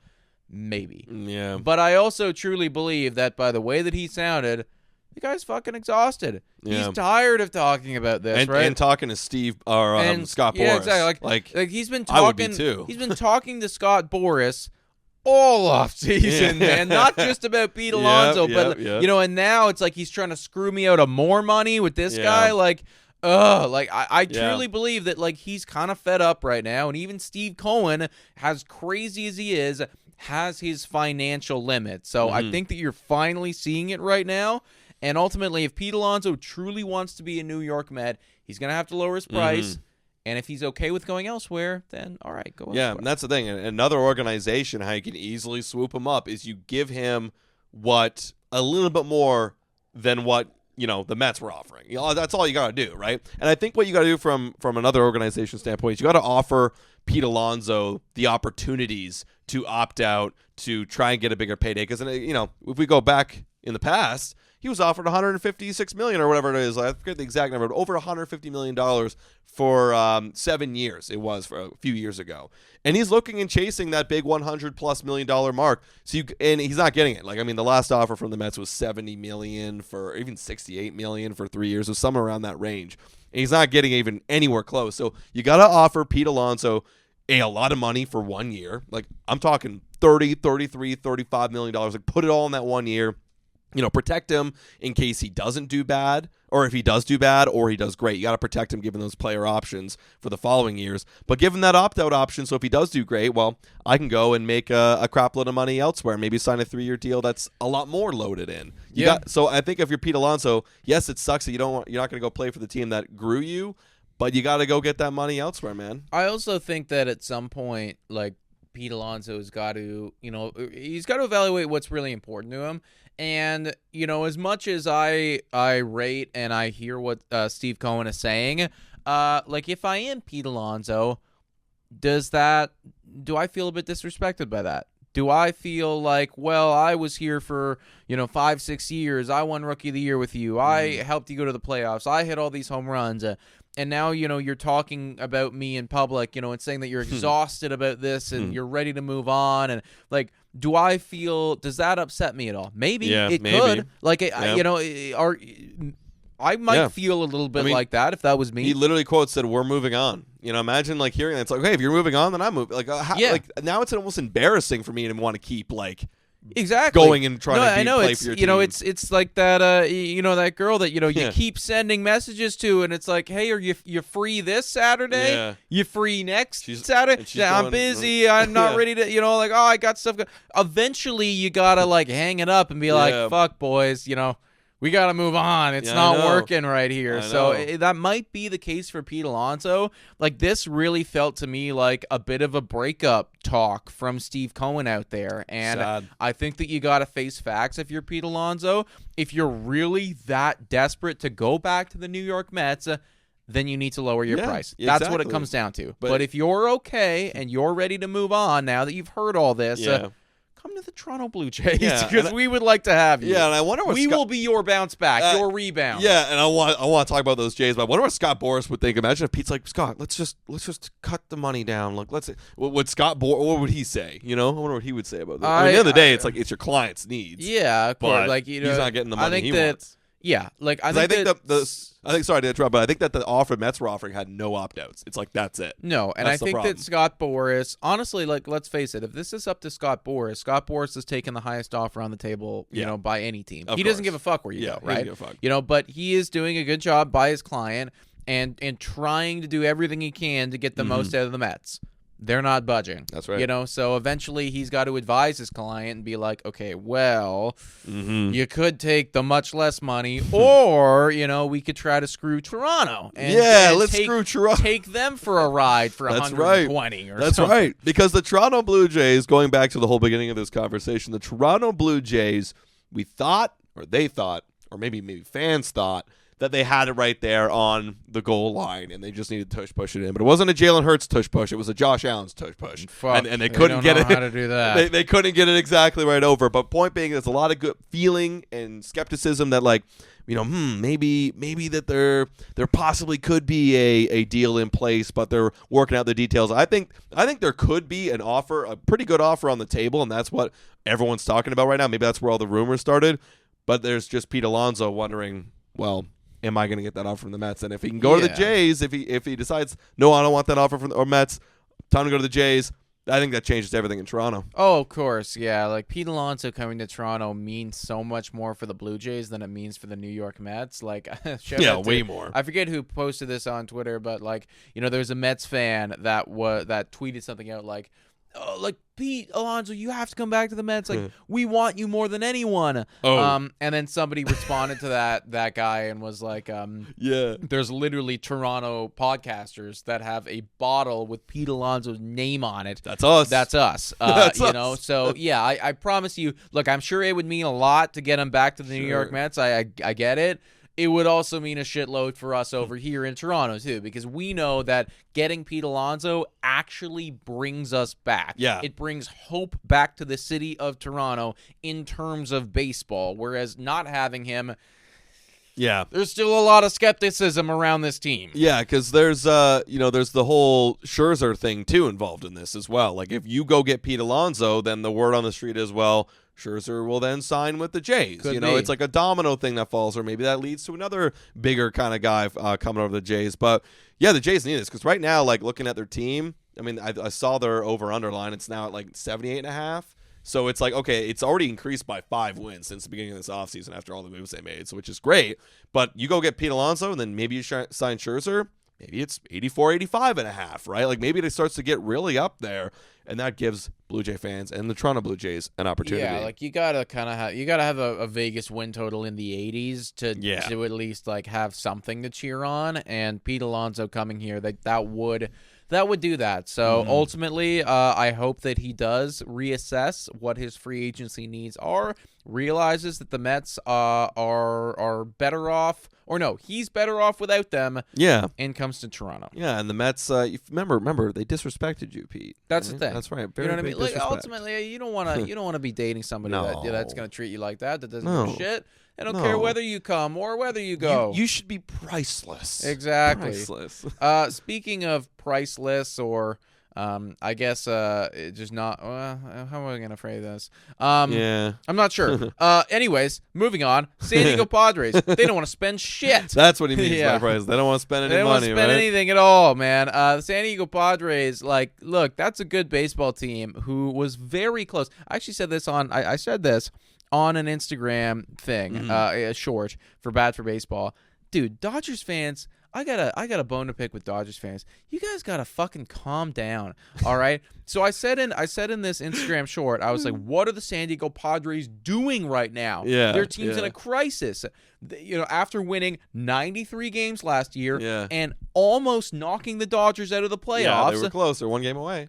Speaker 1: Maybe.
Speaker 2: Yeah.
Speaker 1: But I also truly believe that by the way that he sounded, the guy's fucking exhausted.
Speaker 2: Yeah.
Speaker 1: He's tired of talking about this, right?
Speaker 2: And talking to Steve or Scott Boras.
Speaker 1: Yeah, exactly. Like he's been talking.
Speaker 2: I would be too.
Speaker 1: He's been talking to Scott Boras all off season, man. Not just about Pete Alonso, but and now it's like he's trying to screw me out of more money with this guy. Like, I truly believe that like he's kind of fed up right now, and even Steve Cohen, as crazy as he is, has his financial limit. So I think that you're finally seeing it right now. And ultimately, if Pete Alonso truly wants to be a New York Met, he's gonna have to lower his price. And if he's okay with going elsewhere, then all right, go elsewhere.
Speaker 2: Yeah, and that's the thing. Another organization, how you can easily swoop him up is you give him a little bit more than what the Mets were offering. That's all you got to do, right? And I think what you got to do from another organization standpoint is you got to offer Pete Alonso the opportunities to opt out to try and get a bigger payday. Because if we go back in the past, he was offered $156 million or whatever it is. I forget the exact number, but over $150 million for 7 years. It was for a few years ago, and he's looking and chasing that big $100+ million mark. And he's not getting it. Like the last offer from the Mets was $70 million for even $68 million for 3 years, so somewhere around that range. And he's not getting even anywhere close. So you got to offer Pete Alonso a lot of money for 1 year. Like I'm talking $30, $33, $35 million. Like put it all in that 1 year. Protect him in case he doesn't do bad, or if he does do bad, or he does great. You got to protect him given those player options for the following years. But give him that opt-out option, so if he does do great, well, I can go and make a crap load of money elsewhere, maybe sign a 3-year deal that's a lot more loaded in. So I think if you're Pete Alonso, yes, it sucks that you're not going to go play for the team that grew you, but you got to go get that money elsewhere, man.
Speaker 1: I also think that at some point, like, Pete Alonso has got to, he's got to evaluate what's really important to him. And, as much as I rate and I hear what Steve Cohen is saying, like if I am Pete Alonso, do I feel a bit disrespected by that? Do I feel like, well, I was here for, 5-6 years. I won Rookie of the Year with you. I helped you go to the playoffs. I hit all these home runs. And now, you're talking about me in public, and saying that you're exhausted about this and you're ready to move on. And like, does that upset me at all? Maybe it could. Like, I might feel a little bit like that if that was me.
Speaker 2: He literally said, "We're moving on." Imagine like hearing that. It's like, hey, if you're moving on, then I'm moving. Like, like now it's almost embarrassing for me to want to keep like.
Speaker 1: Exactly.
Speaker 2: Going and trying to play for your team.
Speaker 1: It's like that that girl that you keep sending messages to, and it's like, hey, are you free this Saturday?
Speaker 2: Yeah.
Speaker 1: You free next Saturday? Yeah, I'm busy. I'm not ready to like, I got stuff. Eventually you gotta like hang it up and be like, fuck boys, we got to move on. It's not working right here. So that might be the case for Pete Alonso. Like, this really felt to me like a bit of a breakup talk from Steve Cohen out there. And
Speaker 2: sad.
Speaker 1: I think that you got to face facts if you're Pete Alonso. If you're really that desperate to go back to the New York Mets, then you need to lower your price. That's what it comes down to. But if you're okay and you're ready to move on now that you've heard all this, come to the Toronto Blue Jays
Speaker 2: Yeah,
Speaker 1: because we would like to have you.
Speaker 2: Yeah, and I wonder what
Speaker 1: we will be your bounce back, your rebound.
Speaker 2: Yeah, and I want to talk about those Jays, but I wonder what Scott Boras would think. Imagine if Pete's like, Scott, let's just cut the money down. Look, what would Scott Boras? What would he say? You know, I wonder what he would say about this. At the end of the day, it's like it's your client's needs.
Speaker 1: Yeah, of course.
Speaker 2: But
Speaker 1: like
Speaker 2: he's not getting the money he wants.
Speaker 1: Yeah, like I
Speaker 2: think sorry to interrupt, but I think that the offer Mets were offering had no opt-outs. It's like that's it.
Speaker 1: No, and I think that Scott Boras, honestly, like let's face it, if this is up to Scott Boras is taking the highest offer on the table, you know, by any team. He doesn't give a fuck where you go, right?
Speaker 2: He doesn't give a fuck.
Speaker 1: You know, but he is doing a good job by his client and trying to do everything he can to get the most out of the Mets. They're not budging.
Speaker 2: That's right.
Speaker 1: You know, so eventually he's got to advise his client and be like, okay, well, you could take the much less money, or, you know, we could try to screw Toronto. And
Speaker 2: let's screw Toronto.
Speaker 1: Take them for a ride for
Speaker 2: That's
Speaker 1: 120
Speaker 2: right.
Speaker 1: or
Speaker 2: That's
Speaker 1: something.
Speaker 2: right. Because the Toronto Blue Jays, going back to the whole beginning of this conversation, the Toronto Blue Jays, we thought, or they thought, or maybe fans thought, that they had it right there on the goal line, and they just needed to push it in. But it wasn't a Jalen Hurts tush push; it was a Josh Allen's tush push, and they couldn't get it.
Speaker 1: How to do that?
Speaker 2: They couldn't get it exactly right over. But point being, there's a lot of good feeling and skepticism that, like, you know, maybe that there possibly could be a deal in place, but they're working out the details. I think there could be an offer, a pretty good offer on the table, and that's what everyone's talking about right now. Maybe that's where all the rumors started. But there's just Pete Alonso wondering, well, am I going to get that offer from the Mets? And if he can go to the Jays, if he decides, no, I don't want that offer from the Mets, time to go to the Jays, I think that changes everything in Toronto.
Speaker 1: Oh, of course, yeah. Like, Pete Alonso coming to Toronto means so much more for the Blue Jays than it means for the New York Mets. Like,
Speaker 2: way more.
Speaker 1: I forget who posted this on Twitter, but, like, you know, there's a Mets fan that tweeted something out like, oh, like, Pete Alonso, you have to come back to the Mets. Like, we want you more than anyone. And then somebody responded to that guy and was like, there's literally Toronto podcasters that have a bottle with Pete Alonso's name on it.
Speaker 2: That's us.
Speaker 1: That's us.
Speaker 2: That's
Speaker 1: you
Speaker 2: us.
Speaker 1: know, so yeah, I promise you. Look, I'm sure it would mean a lot to get him back to the New York Mets. I get it. It would also mean a shitload for us over here in Toronto, too, because we know that getting Pete Alonso actually brings us back.
Speaker 2: Yeah.
Speaker 1: It brings hope back to the city of Toronto in terms of baseball, whereas not having him, there's still a lot of skepticism around this team.
Speaker 2: Yeah, because there's the whole Scherzer thing, too, involved in this as well. Like, if you go get Pete Alonso, then the word on the street is, well, Scherzer will then sign with the Jays.
Speaker 1: Could
Speaker 2: you know,
Speaker 1: be.
Speaker 2: It's like a domino thing that falls, or maybe that leads to another bigger kind of guy coming over the Jays. But yeah, the Jays need this because right now, like looking at their team, I mean, I saw their over/under line. It's now at like 78.5. So it's like, okay, it's already increased by 5 wins since the beginning of this offseason after all the moves they made, so which is great. But you go get Pete Alonso, and then maybe you sign Scherzer. Maybe it's 84, 85.5, right? Like maybe it starts to get really up there, and that gives Blue Jay fans and the Toronto Blue Jays an opportunity.
Speaker 1: Yeah, like you gotta have a Vegas win total in the 80s to at least like have something to cheer on. And Pete Alonso coming here, that would do that. So ultimately, I hope that he does reassess what his free agency needs are, realizes that the Mets are better off. Or no, he's better off without them.
Speaker 2: Yeah,
Speaker 1: and comes to Toronto.
Speaker 2: Yeah, and the Mets. Remember, they disrespected you, Pete.
Speaker 1: That's the thing.
Speaker 2: That's right.
Speaker 1: You know what I mean? Like, ultimately, you don't want to be dating somebody that's going to treat you like that. That doesn't give a shit. I don't care whether you come or whether you go.
Speaker 2: You should be priceless.
Speaker 1: Exactly.
Speaker 2: Priceless.
Speaker 1: Speaking of priceless, or I guess just not. How am I gonna phrase this? I'm not sure. Anyways, moving on. San Diego Padres. They don't want to spend shit.
Speaker 2: That's what he means by price. They don't want to spend any money.
Speaker 1: They don't want to spend anything at all, man. The San Diego Padres, like, look, that's a good baseball team who was very close. I actually said this on. I said this on an Instagram thing, a short for Bad for Baseball. Dude, Dodgers fans. I got a bone to pick with Dodgers fans. You guys gotta fucking calm down, all right? So I said in this Instagram short, I was like, what are the San Diego Padres doing right now?
Speaker 2: Yeah,
Speaker 1: their team's in a crisis. You know, after winning 93 games last year and almost knocking the Dodgers out of the playoffs.
Speaker 2: Yeah, they were close. They're 1 game away.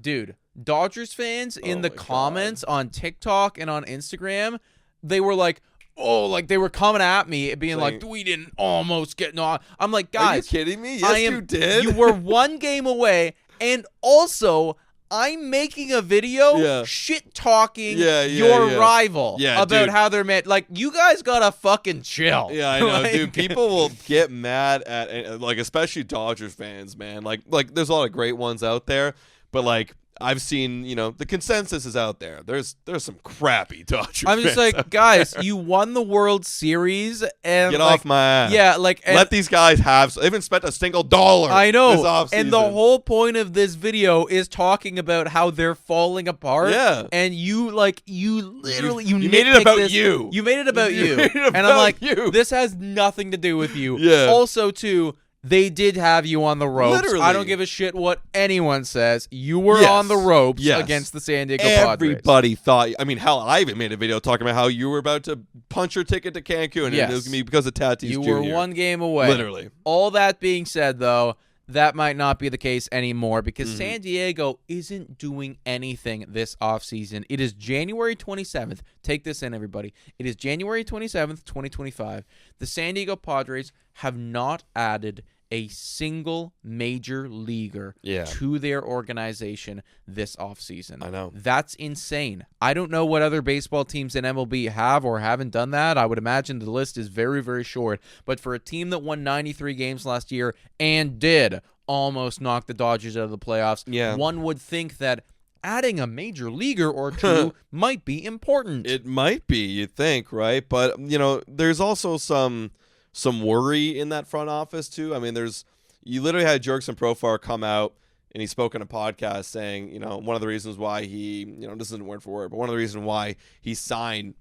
Speaker 1: Dude, Dodgers fans in the comments on TikTok and on Instagram, they were like, oh, like they were coming at me being like, we didn't almost get no. I'm like, guys,
Speaker 2: are you kidding me? Yes, you did.
Speaker 1: You were 1 game away, and also I'm making a video shit talking your rival about
Speaker 2: dude.
Speaker 1: how they're mad. Like, you guys gotta fucking chill.
Speaker 2: Yeah, I know, dude. People will get mad at, like, especially Dodgers fans, man. Like, there's a lot of great ones out there, but, like, I've seen, the consensus is out there. There's some crappy Dodgers
Speaker 1: I'm just
Speaker 2: fans
Speaker 1: like, guys, you won the World Series, and
Speaker 2: get off my ass.
Speaker 1: Yeah, like,
Speaker 2: let these guys have. They haven't spent a single dollar.
Speaker 1: I know,
Speaker 2: this offseason.
Speaker 1: And the whole point of this video is talking about how they're falling apart.
Speaker 2: Yeah,
Speaker 1: and you literally
Speaker 2: you made it about you.
Speaker 1: You made it about you, and I'm like, this has nothing to do with you.
Speaker 2: Yeah.
Speaker 1: Also, too. They did have you on the ropes.
Speaker 2: Literally.
Speaker 1: I don't give a shit what anyone says. You were on the ropes against the San Diego Padres.
Speaker 2: Everybody thought. I mean, hell, I even made a video talking about how you were about to punch your ticket to Cancun, and it was going to be because of Tatis
Speaker 1: You
Speaker 2: Jr.
Speaker 1: were one game away.
Speaker 2: Literally.
Speaker 1: All that being said, though, that might not be the case anymore because San Diego isn't doing anything this offseason. It is January 27th. Take this in, everybody. It is January 27th, 2025. The San Diego Padres have not added a single major leaguer to their organization this offseason.
Speaker 2: I know.
Speaker 1: That's insane. I don't know what other baseball teams in MLB have or haven't done that. I would imagine the list is very, very short. But for a team that won 93 games last year and did almost knock the Dodgers out of the playoffs, one would think that adding a major leaguer or two might be important.
Speaker 2: It might be, you'd think, right? But, there's also some worry in that front office too. I mean, you literally had Jurickson Profar come out and he spoke in a podcast saying, one of the reasons why he, this isn't word for word, but one of the reasons why he signed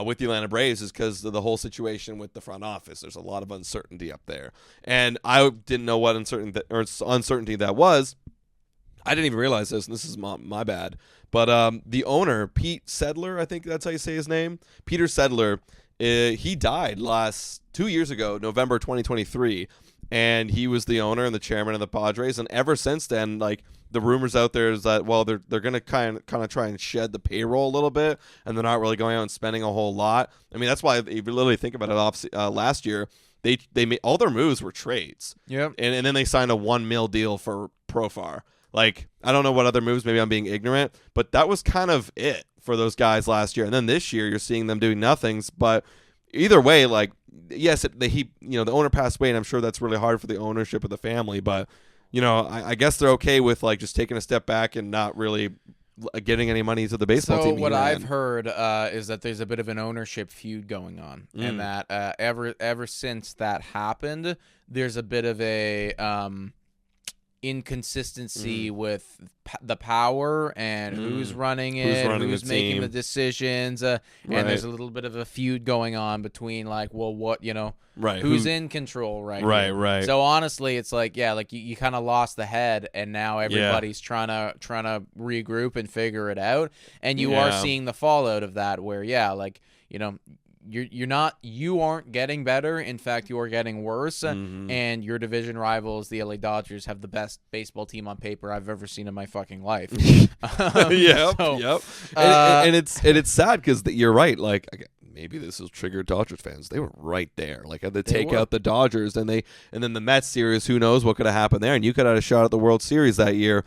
Speaker 2: with the Atlanta Braves is because of the whole situation with the front office. There's a lot of uncertainty up there, and I didn't know what uncertainty that was. I didn't even realize this, and this is my bad. But the owner, Pete Sedler, I think that's how you say his name, Peter Sedler. He died 2 years ago, November 2023, and he was the owner and the chairman of the Padres. And ever since then, like, the rumors out there is that, well, they're going to kind of try and shed the payroll a little bit, and they're not really going out and spending a whole lot. I mean, that's why if you literally think about it, last year they made all their moves were trades.
Speaker 1: Yep.
Speaker 2: And then they signed a $1 million deal for Profar. Like, I don't know what other moves. Maybe I'm being ignorant, but that was kind of it for those guys last year. And then this year, you're seeing them doing nothings. But either way, like, yes, the owner passed away, and I'm sure that's really hard for the ownership of the family. But I guess they're okay with, like, just taking a step back and not really getting any money to the baseball team.
Speaker 1: So what I've heard is that there's a bit of an ownership feud going on, and that ever since that happened, there's a bit of a inconsistency with the power and who's running it, who's making the decisions, and there's a little bit of a feud going on between, like, well, what, who's in control right now.
Speaker 2: Right.
Speaker 1: So honestly, it's like, you kind of lost the head, and now everybody's trying to regroup and figure it out, and you are seeing the fallout of that, where you aren't getting better. In fact, you are getting worse. And your division rivals, the LA Dodgers, have the best baseball team on paper I've ever seen in my fucking life.
Speaker 2: Yep. And it's sad because you're right. Like, maybe this will trigger Dodgers fans. They were right there. Like, had to take out the Dodgers, and then the Mets series. Who knows what could have happened there? And you could have had a shot at the World Series that year.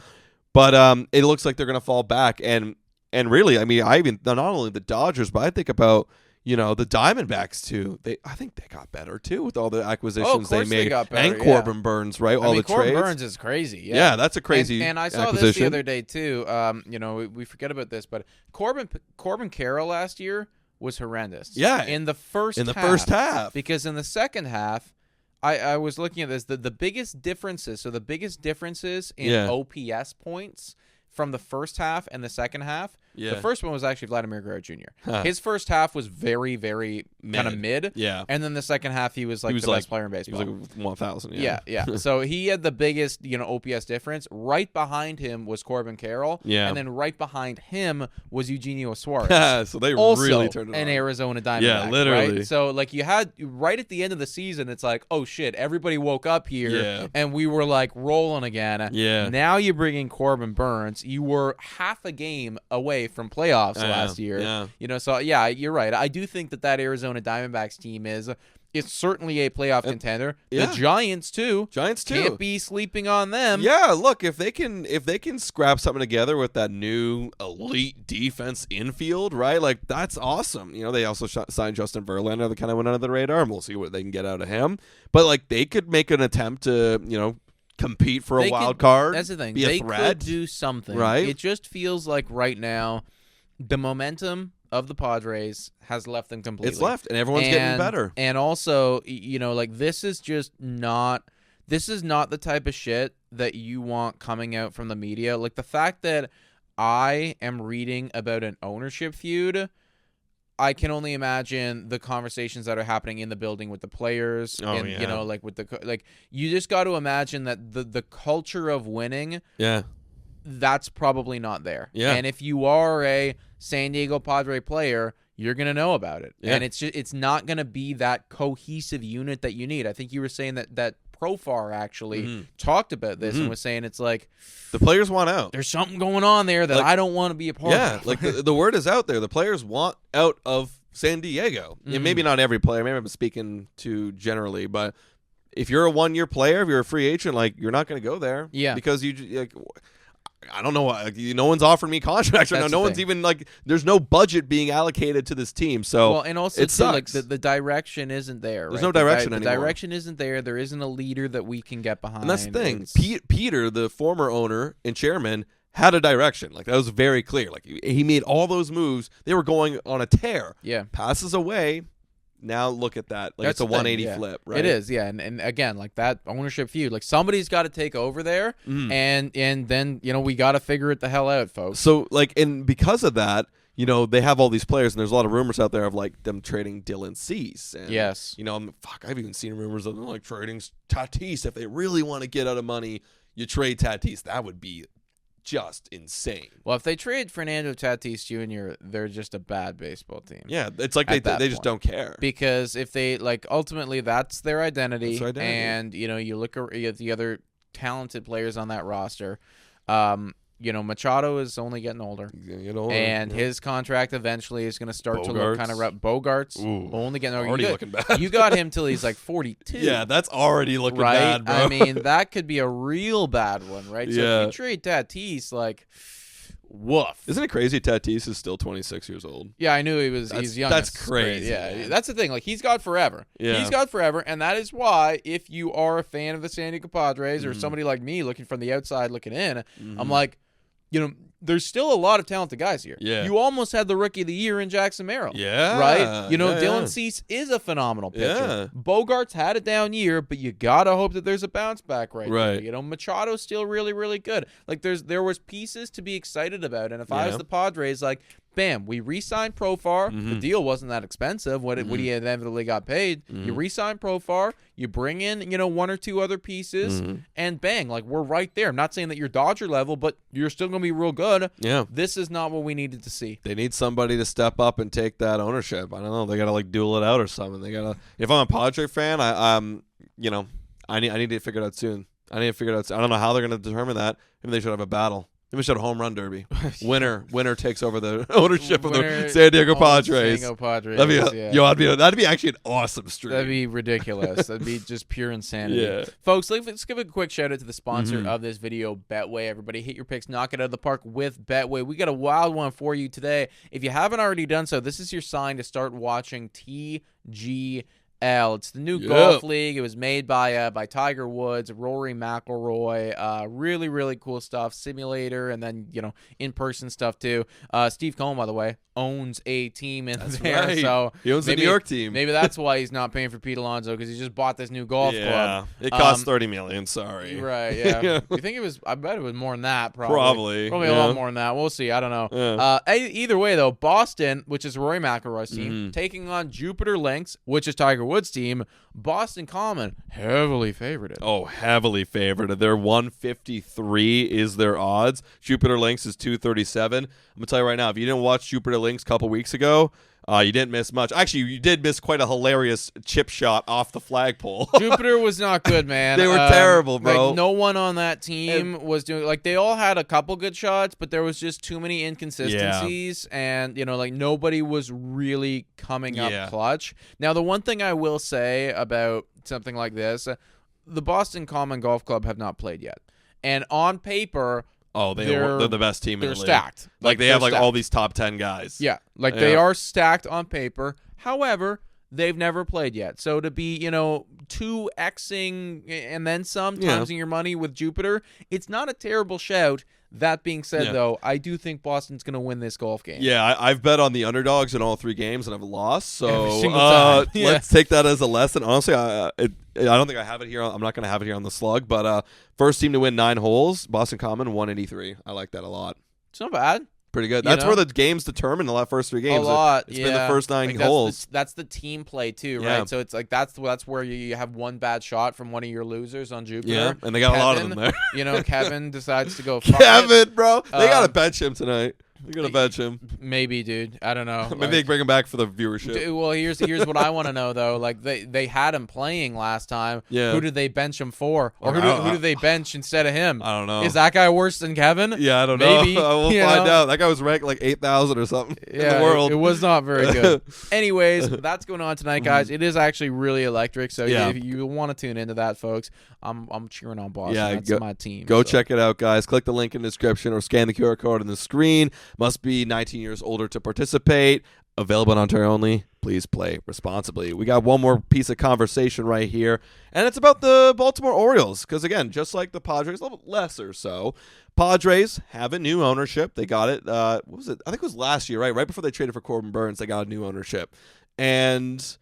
Speaker 2: But it looks like they're going to fall back. And really, I mean, not only the Dodgers, but I think about, the Diamondbacks too. I think they got better too with all the acquisitions they made.
Speaker 1: Got better,
Speaker 2: and Corbin Burns, right?
Speaker 1: Corbin
Speaker 2: trades.
Speaker 1: Burns is crazy.
Speaker 2: Yeah, that's a crazy.
Speaker 1: And I saw
Speaker 2: acquisition.
Speaker 1: this the other day too. We forget about this, but Corbin Carroll last year was horrendous.
Speaker 2: Yeah,
Speaker 1: in the first half, because in the second half, I was looking at this. The biggest differences. So the biggest differences in OPS points from the first half and the second half.
Speaker 2: Yeah.
Speaker 1: The first one was actually Vladimir Guerrero Jr. His first half was very, very kind of mid.
Speaker 2: Yeah.
Speaker 1: And then the second half, he was the best player in baseball.
Speaker 2: He was like 1,000.
Speaker 1: Yeah. So he had the biggest, OPS difference. Right behind him was Corbin Carroll.
Speaker 2: Yeah.
Speaker 1: And then right behind him was Eugenio Suarez.
Speaker 2: So they
Speaker 1: also
Speaker 2: really turned it on.
Speaker 1: An Arizona Diamondback.
Speaker 2: Yeah, literally.
Speaker 1: Right? So, like, you had right at the end of the season, it's like, oh shit, everybody woke up here, and we were like rolling again.
Speaker 2: Yeah.
Speaker 1: Now you bring in Corbin Burns. You were half a game away from playoffs last year.
Speaker 2: Yeah.
Speaker 1: So you're right. I do think that Arizona Diamondbacks team is It's certainly a playoff contender. The Giants too. Can't be sleeping on them.
Speaker 2: Yeah, look, if they can scrap something together with that new elite defense infield, right? Like that's awesome. They also signed Justin Verlander that kind of went under the radar, and we'll see what they can get out of him. But like they could make an attempt to, compete for a wild card.
Speaker 1: That's the thing.
Speaker 2: Be a
Speaker 1: they
Speaker 2: threat.
Speaker 1: Could do something.
Speaker 2: Right?
Speaker 1: It just feels like right now the momentum of the Padres has left them completely.
Speaker 2: It's left, and everyone's getting better.
Speaker 1: And also, like this is not the type of shit that you want coming out from the media. Like the fact that I am reading about an ownership feud, I can only imagine the conversations that are happening in the building with the players. Like with you just got to imagine that the culture of winning.
Speaker 2: Yeah.
Speaker 1: That's probably not there.
Speaker 2: Yeah.
Speaker 1: And if you are a San Diego Padre player, you're going to know about it.
Speaker 2: Yeah.
Speaker 1: And it's not going to be that cohesive unit that you need. I think you were saying that Profar actually talked about this and was saying it's like
Speaker 2: the players want out.
Speaker 1: There's something going on there that I don't want to be a part of.
Speaker 2: Yeah, like the word is out there. The players want out of San Diego. And maybe not every player. Maybe I'm speaking to generally, but if you're a 1-year player, if you're a free agent, like you're not going to go there.
Speaker 1: Yeah.
Speaker 2: Because I don't know. No one's offering me contracts right now. No one's even there's no budget being allocated to this team. So
Speaker 1: and also
Speaker 2: it sucks.
Speaker 1: The direction isn't there.
Speaker 2: There's no direction anymore.
Speaker 1: The direction isn't there. There isn't a leader that we can get behind.
Speaker 2: And that's the thing. Peter, the former owner and chairman, had a direction. Like that was very clear. Like he made all those moves. They were going on a tear.
Speaker 1: Yeah.
Speaker 2: Passes away. Now look at that. Like it's a 180 flip, right?
Speaker 1: It is, yeah. And again, like that ownership feud, like somebody's got to take over there, and then we got to figure it the hell out, folks.
Speaker 2: So and because of that, they have all these players, and there's a lot of rumors out there of like them trading Dylan Cease. And,
Speaker 1: yes.
Speaker 2: I've even seen rumors of them like trading Tatis. If they really want to get out of money, you trade Tatis. That would be just insane.
Speaker 1: Well, if they trade Fernando Tatis Jr., they're just a bad baseball team.
Speaker 2: Yeah, it's like they just don't care.
Speaker 1: Because if they ultimately that's their identity. And you look at the other talented players on that roster. Machado is only getting older.
Speaker 2: He's gonna get older.
Speaker 1: And his contract eventually is going to start to look kind of rough. Bogart's only getting older.
Speaker 2: Already looking bad.
Speaker 1: You got him till he's like 42.
Speaker 2: Yeah, that's already looking bad, bro.
Speaker 1: I mean, that could be a real bad one, right?
Speaker 2: Yeah.
Speaker 1: So if you trade Tatis, woof.
Speaker 2: Isn't it crazy Tatis is still 26 years old?
Speaker 1: Yeah, I knew he's young.
Speaker 2: That's crazy.
Speaker 1: Yeah,
Speaker 2: man.
Speaker 1: that's the thing. Like, he's got forever.
Speaker 2: Yeah.
Speaker 1: He's got forever, and that is why if you are a fan of the San Diego Padres or somebody like me looking from the outside looking in, I'm like, there's still a lot of talented guys here.
Speaker 2: Yeah.
Speaker 1: You almost had the Rookie of the Year in Jackson Merrill.
Speaker 2: Yeah.
Speaker 1: Right? Dylan Cease is a phenomenal pitcher.
Speaker 2: Yeah.
Speaker 1: Bogart's had a down year, but you got to hope that there's a bounce back right there. Machado's still really, really good. Like, there was pieces to be excited about, and if I was the Padres, bam, we re-signed Profar. The deal wasn't that expensive. What he inevitably got paid. You re-sign Profar. You bring in, one or two other pieces, and bang, we're right there. I'm not saying that you're Dodger level, but you're still going to be real good.
Speaker 2: Yeah.
Speaker 1: This is not what we needed to see.
Speaker 2: They need somebody to step up and take that ownership. I don't know. They got to duel it out or something. They got to. If I'm a Padre fan, I need to figure it out soon. I don't know how they're going to determine that. Maybe they should have a battle. Maybe we should have a home run derby. Winner takes over the ownership of the San Diego Padres.
Speaker 1: San Diego Padres.
Speaker 2: That'd be actually an awesome stream.
Speaker 1: That'd be ridiculous. That'd be just pure insanity.
Speaker 2: Yeah.
Speaker 1: Folks, let's give a quick shout out to the sponsor of this video, Betway. Everybody hit your picks, knock it out of the park with Betway. We got a wild one for you today. If you haven't already done so, this is your sign to start watching TGL. It's the new golf league. It was made by Tiger Woods, Rory McIlroy. Really, really cool stuff. Simulator and then, in-person stuff too. Steve Cohen, by the way, owns a team in there.
Speaker 2: Right.
Speaker 1: So
Speaker 2: he owns the New York team.
Speaker 1: Maybe that's why he's not paying for Pete Alonso, because he just bought this new golf club.
Speaker 2: It cost $30 million. Sorry.
Speaker 1: Right, yeah. You think it was? I bet it was more than that, probably. Probably a lot more than that. We'll see. I don't know.
Speaker 2: Yeah.
Speaker 1: Either way, though, Boston, which is Rory McIlroy's team, taking on Jupiter Lynx, which is Tiger Woods' team. Boston Common, heavily favored.
Speaker 2: Oh, heavily favored. They're 153 is their odds. Jupiter Lynx is 237. I'm going to tell you right now, if you didn't watch Jupiter Lynx a couple weeks ago, You didn't miss much. Actually, you did miss quite a hilarious chip shot off the flagpole.
Speaker 1: Jupiter was not good, man.
Speaker 2: They were terrible, bro.
Speaker 1: Like, no one on that team was doing. Like, they all had a couple good shots, but there was just too many inconsistencies, and like nobody was really coming up clutch. Now, the one thing I will say about something like this, the Boston Common Golf Club have not played yet, and on paper.
Speaker 2: Oh, they're the best team in the league.
Speaker 1: They're stacked.
Speaker 2: Like they have like all these top 10 guys.
Speaker 1: Yeah, like they are stacked on paper. However, they've never played yet. So to be, 2xing and then some timesing your money with Jupiter, it's not a terrible shout. That being said, though, I do think Boston's going to win this golf game.
Speaker 2: Yeah, I've bet on the underdogs in all 3 games, and I've lost. So
Speaker 1: every single time.
Speaker 2: Let's take that as a lesson. Honestly, I don't think I have it here. I'm not going to have it here on the slug. But first team to win 9 holes, Boston Common, 183. I like that a lot.
Speaker 1: It's not bad.
Speaker 2: Pretty good. That's where the game's determined the first 3 games.
Speaker 1: A lot.
Speaker 2: It's been the first 9 holes.
Speaker 1: That's the team play too, right? So it's like that's where you have one bad shot from one of your losers on Jupiter.
Speaker 2: Yeah, and they got a lot of them there.
Speaker 1: Kevin decides to go.
Speaker 2: Kevin, bro, they gotta bench him tonight. They're gonna bench him.
Speaker 1: Maybe, dude. I don't know.
Speaker 2: Maybe they bring him back for the viewership.
Speaker 1: Well, here's what I want to know though. Like they had him playing last time.
Speaker 2: Yeah.
Speaker 1: Who did they bench him for, or who did they bench instead of him?
Speaker 2: I don't know.
Speaker 1: Is that guy worse than Kevin?
Speaker 2: Yeah, I don't know.
Speaker 1: Maybe.
Speaker 2: We'll find out. That guy was ranked like 8,000 or something in the world.
Speaker 1: It was not very good. Anyways, that's going on tonight, guys. It is actually really electric. So if you want to tune into that, folks, I'm cheering on Boston.
Speaker 2: Yeah,
Speaker 1: that's my team.
Speaker 2: Go check it out, guys. Click the link in the description or scan the QR code on the screen. Must be 19 years older to participate. Available in Ontario only. Please play responsibly. We got one more piece of conversation right here, and it's about the Baltimore Orioles. Because, again, just like the Padres, a little bit less or so, Padres have a new ownership. They got it, what was it? I think it was last year, right? Right before they traded for Corbin Burns, they got a new ownership. And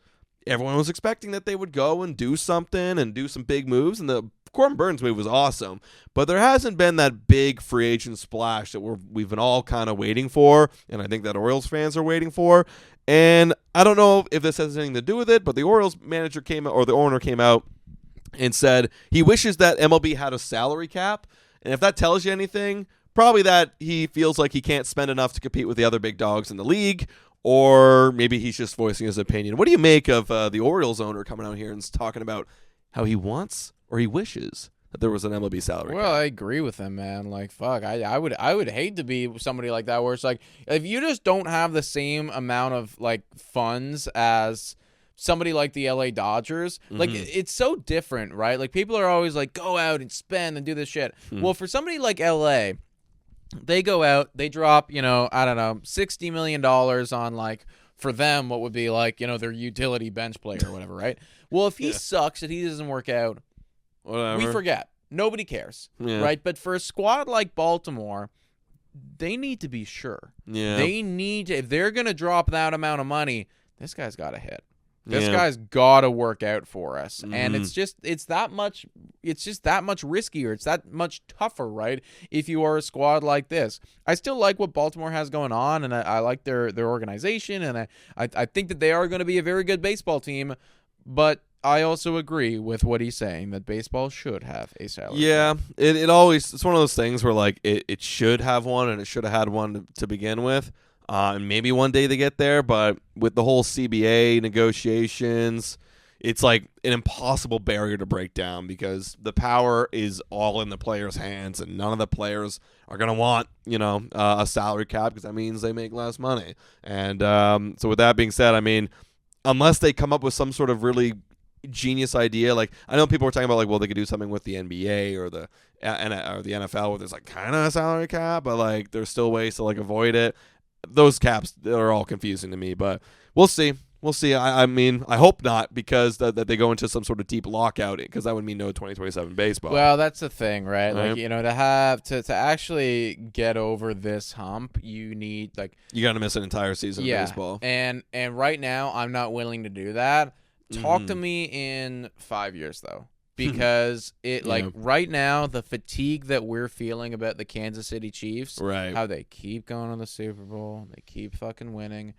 Speaker 2: everyone was expecting that they would go and do something and do some big moves, and the Corbin Burns move was awesome, but there hasn't been that big free agent splash that we've been all kind of waiting for, and I think that Orioles fans are waiting for. And I don't know if this has anything to do with it, but the Orioles manager came out, or the owner came out and said he wishes that MLB had a salary cap, and if that tells you anything, probably that he feels like he can't spend enough to compete with the other big dogs in the league, or maybe he's just voicing his opinion. What do you make of the Orioles owner coming out here and talking about how he wants or he wishes that there was an MLB salary cap?
Speaker 1: I agree with him, man. Like, fuck, I would hate to be somebody like that, where it's like, if you just don't have the same amount of like funds as somebody like the LA Dodgers, like it's so different, right? Like, people are always like, go out and spend and do this shit. Well, for somebody like LA, they go out, they drop, I don't know, $60 million on, like, for them, what would be like, their utility bench player or whatever, right? Well, if he sucks and he doesn't work out,
Speaker 2: whatever,
Speaker 1: we forget. Nobody cares, right? But for a squad like Baltimore, they need to be sure.
Speaker 2: Yeah.
Speaker 1: They need to, if they're going to drop that amount of money, this guy's got to hit. This guy's got to work out for us. And it's that much riskier. It's that much tougher, right? If you are a squad like this. I still like what Baltimore has going on, and I like their organization, and I think that they are going to be a very good baseball team, but I also agree with what he's saying, that baseball should have a salary.
Speaker 2: Yeah, it's one of those things where like it should have one, and it should have had one to begin with. And maybe one day they get there, but with the whole CBA negotiations, it's like an impossible barrier to break down, because the power is all in the players' hands, and none of the players are going to want, a salary cap, because that means they make less money. And so with that being said, I mean, unless they come up with some sort of really genius idea, like I know people were talking about, like, well, they could do something with the NBA or the NFL where there's like kind of a salary cap, but like there's still ways to like avoid it. Those caps are all confusing to me, but we'll see. We'll see. I mean, I hope not, because that they go into some sort of deep lockout, because that would mean no 2027 baseball.
Speaker 1: Well, that's the thing, right? Like, to actually get over this hump, you need
Speaker 2: you got to miss an entire season of baseball.
Speaker 1: And right now, I'm not willing to do that. Talk to me in 5 years, though. Because right now, the fatigue that we're feeling about the Kansas City Chiefs,
Speaker 2: right? How
Speaker 1: they keep going to the Super Bowl, they keep fucking winning.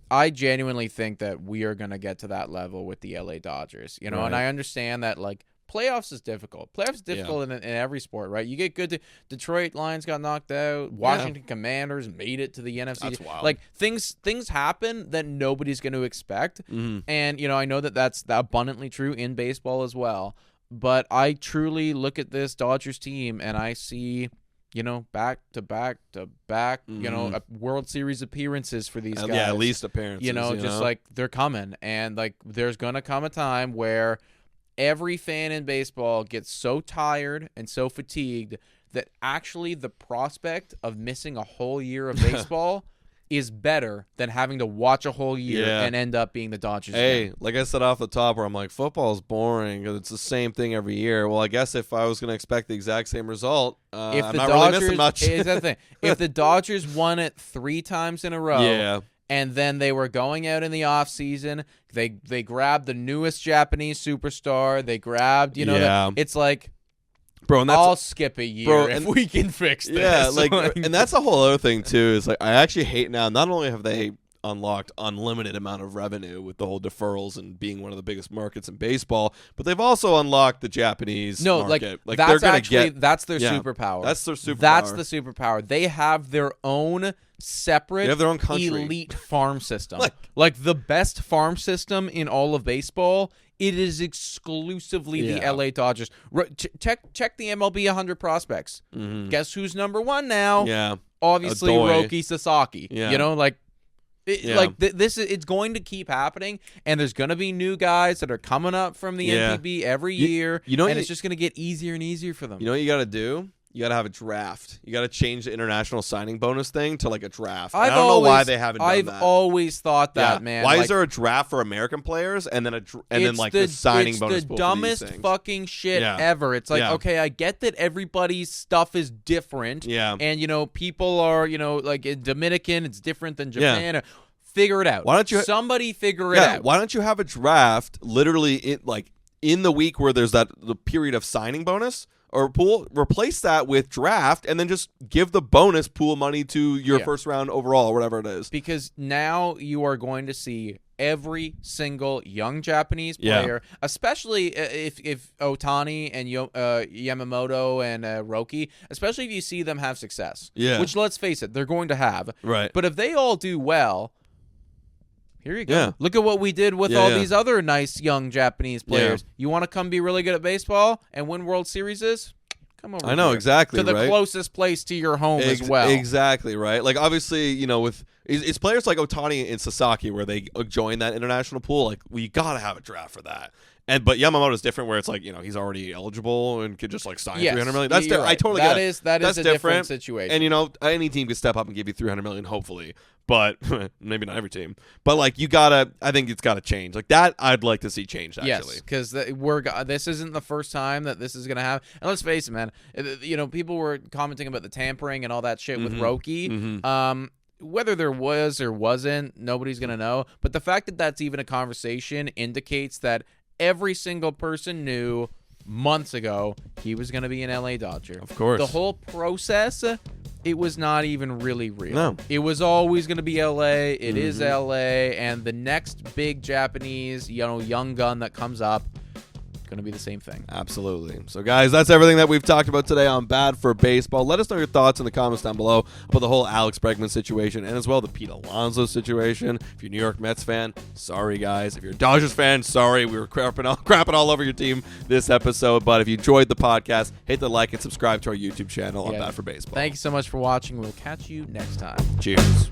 Speaker 1: I genuinely think that we are going to get to that level with the LA Dodgers, and I understand that, like, playoffs is difficult. Playoffs is difficult in every sport, right? You get good. Detroit Lions got knocked out. Washington Commanders made it to the NFC.
Speaker 2: That's wild.
Speaker 1: Like things happen that nobody's going to expect, and I know that's abundantly true in baseball as well. But I truly look at this Dodgers team and I see, back to back to back, World Series appearances for these guys.
Speaker 2: Yeah, at least appearances.
Speaker 1: Just like they're coming. And like there's going to come a time where every fan in baseball gets so tired and so fatigued that actually the prospect of missing a whole year of baseball is better than having to watch a whole year and end up being the Dodgers.
Speaker 2: Hey, like I said off the top where I'm like, football is boring because it's the same thing every year. Well, I guess if I was going to expect the exact same result, I'm not really missing much.
Speaker 1: Is that thing. If the Dodgers won it 3 times in a row, and then they were going out in the offseason, they grabbed the newest Japanese superstar, they grabbed, it's like,
Speaker 2: bro, and
Speaker 1: I'll skip a year if we can fix this.
Speaker 2: Yeah, and that's a whole other thing too. Is like I actually hate now. Not only have they unlocked unlimited amount of revenue with the whole deferrals and being one of the biggest markets in baseball, but they've also unlocked the Japanese market. Like
Speaker 1: that's
Speaker 2: they're
Speaker 1: actually that's their superpower.
Speaker 2: That's their superpower.
Speaker 1: That's the superpower. They have their own separate,
Speaker 2: they have their own country.
Speaker 1: Elite farm system. like the best farm system in all of baseball. It is exclusively the LA Dodgers. Check the MLB 100 prospects. Guess who's number 1 now?
Speaker 2: Yeah,
Speaker 1: obviously Roki Sasaki.
Speaker 2: Yeah.
Speaker 1: This is it's going to keep happening, and there's going to be new guys that are coming up from the NPB every year. It's just going to get easier and easier for them.
Speaker 2: You know what you got to do? You got to have a draft. You got to change the international signing bonus thing to like a draft. I don't know why they haven't done that.
Speaker 1: I've always thought that, man.
Speaker 2: Why is there a draft for American players and then the signing bonus?
Speaker 1: It's the dumbest fucking shit ever. It's like, okay, I get that everybody's stuff is different.
Speaker 2: Yeah.
Speaker 1: And, people are, like in Dominican, it's different than Japan. Yeah. Figure it out.
Speaker 2: Why don't you
Speaker 1: somebody figure it out?
Speaker 2: Why don't you have a draft literally in the week where there's the period of signing bonus? Or pool, replace that with draft, and then just give the bonus pool money to your first round overall, or whatever it is.
Speaker 1: Because now you are going to see every single young Japanese player, especially if Ohtani and Yamamoto and Roki, especially if you see them have success.
Speaker 2: Yeah.
Speaker 1: Which, let's face it, they're going to have.
Speaker 2: Right.
Speaker 1: But if they all do well, here you go. Yeah. Look at what we did with all these other nice young Japanese players. You want to come be really good at baseball and win World Series? Come over.
Speaker 2: I know, exactly.
Speaker 1: To the closest place to your home as well.
Speaker 2: Exactly, right? Like, obviously, with it's players like Ohtani and Sasaki where they join that international pool. Like, we got to have a draft for that. But Yamamoto's different, where it's like he's already eligible and could just sign $300 million. That's different. Right. I totally get it.
Speaker 1: That's a different situation.
Speaker 2: And any team could step up and give you $300 million, hopefully. But maybe not every team. But I think it's gotta change. Like that, I'd like to see change. Actually,
Speaker 1: yes, because this isn't the first time that this is gonna happen. And let's face it, man. People were commenting about the tampering and all that shit with Roki. Mm-hmm. Whether there was or wasn't, nobody's gonna know. But the fact that that's even a conversation indicates that every single person knew months ago he was going to be an LA Dodger.
Speaker 2: Of course.
Speaker 1: The whole process, it was not even really real.
Speaker 2: No.
Speaker 1: It was always going to be LA. It is LA. And the next big Japanese, young gun that comes up, going to be the same thing.
Speaker 2: Absolutely. So, guys, that's everything that we've talked about today on Bad for Baseball. Let us know your thoughts in the comments down below about the whole Alex Bregman situation and as well the Pete Alonso situation. If you're a New York Mets fan, sorry, guys. If you're a Dodgers fan, sorry. We were crapping all over your team this episode. But if you enjoyed the podcast, hit the like and subscribe to our YouTube channel on Bad for Baseball.
Speaker 1: Thank you so much for watching. We'll catch you next time.
Speaker 2: Cheers.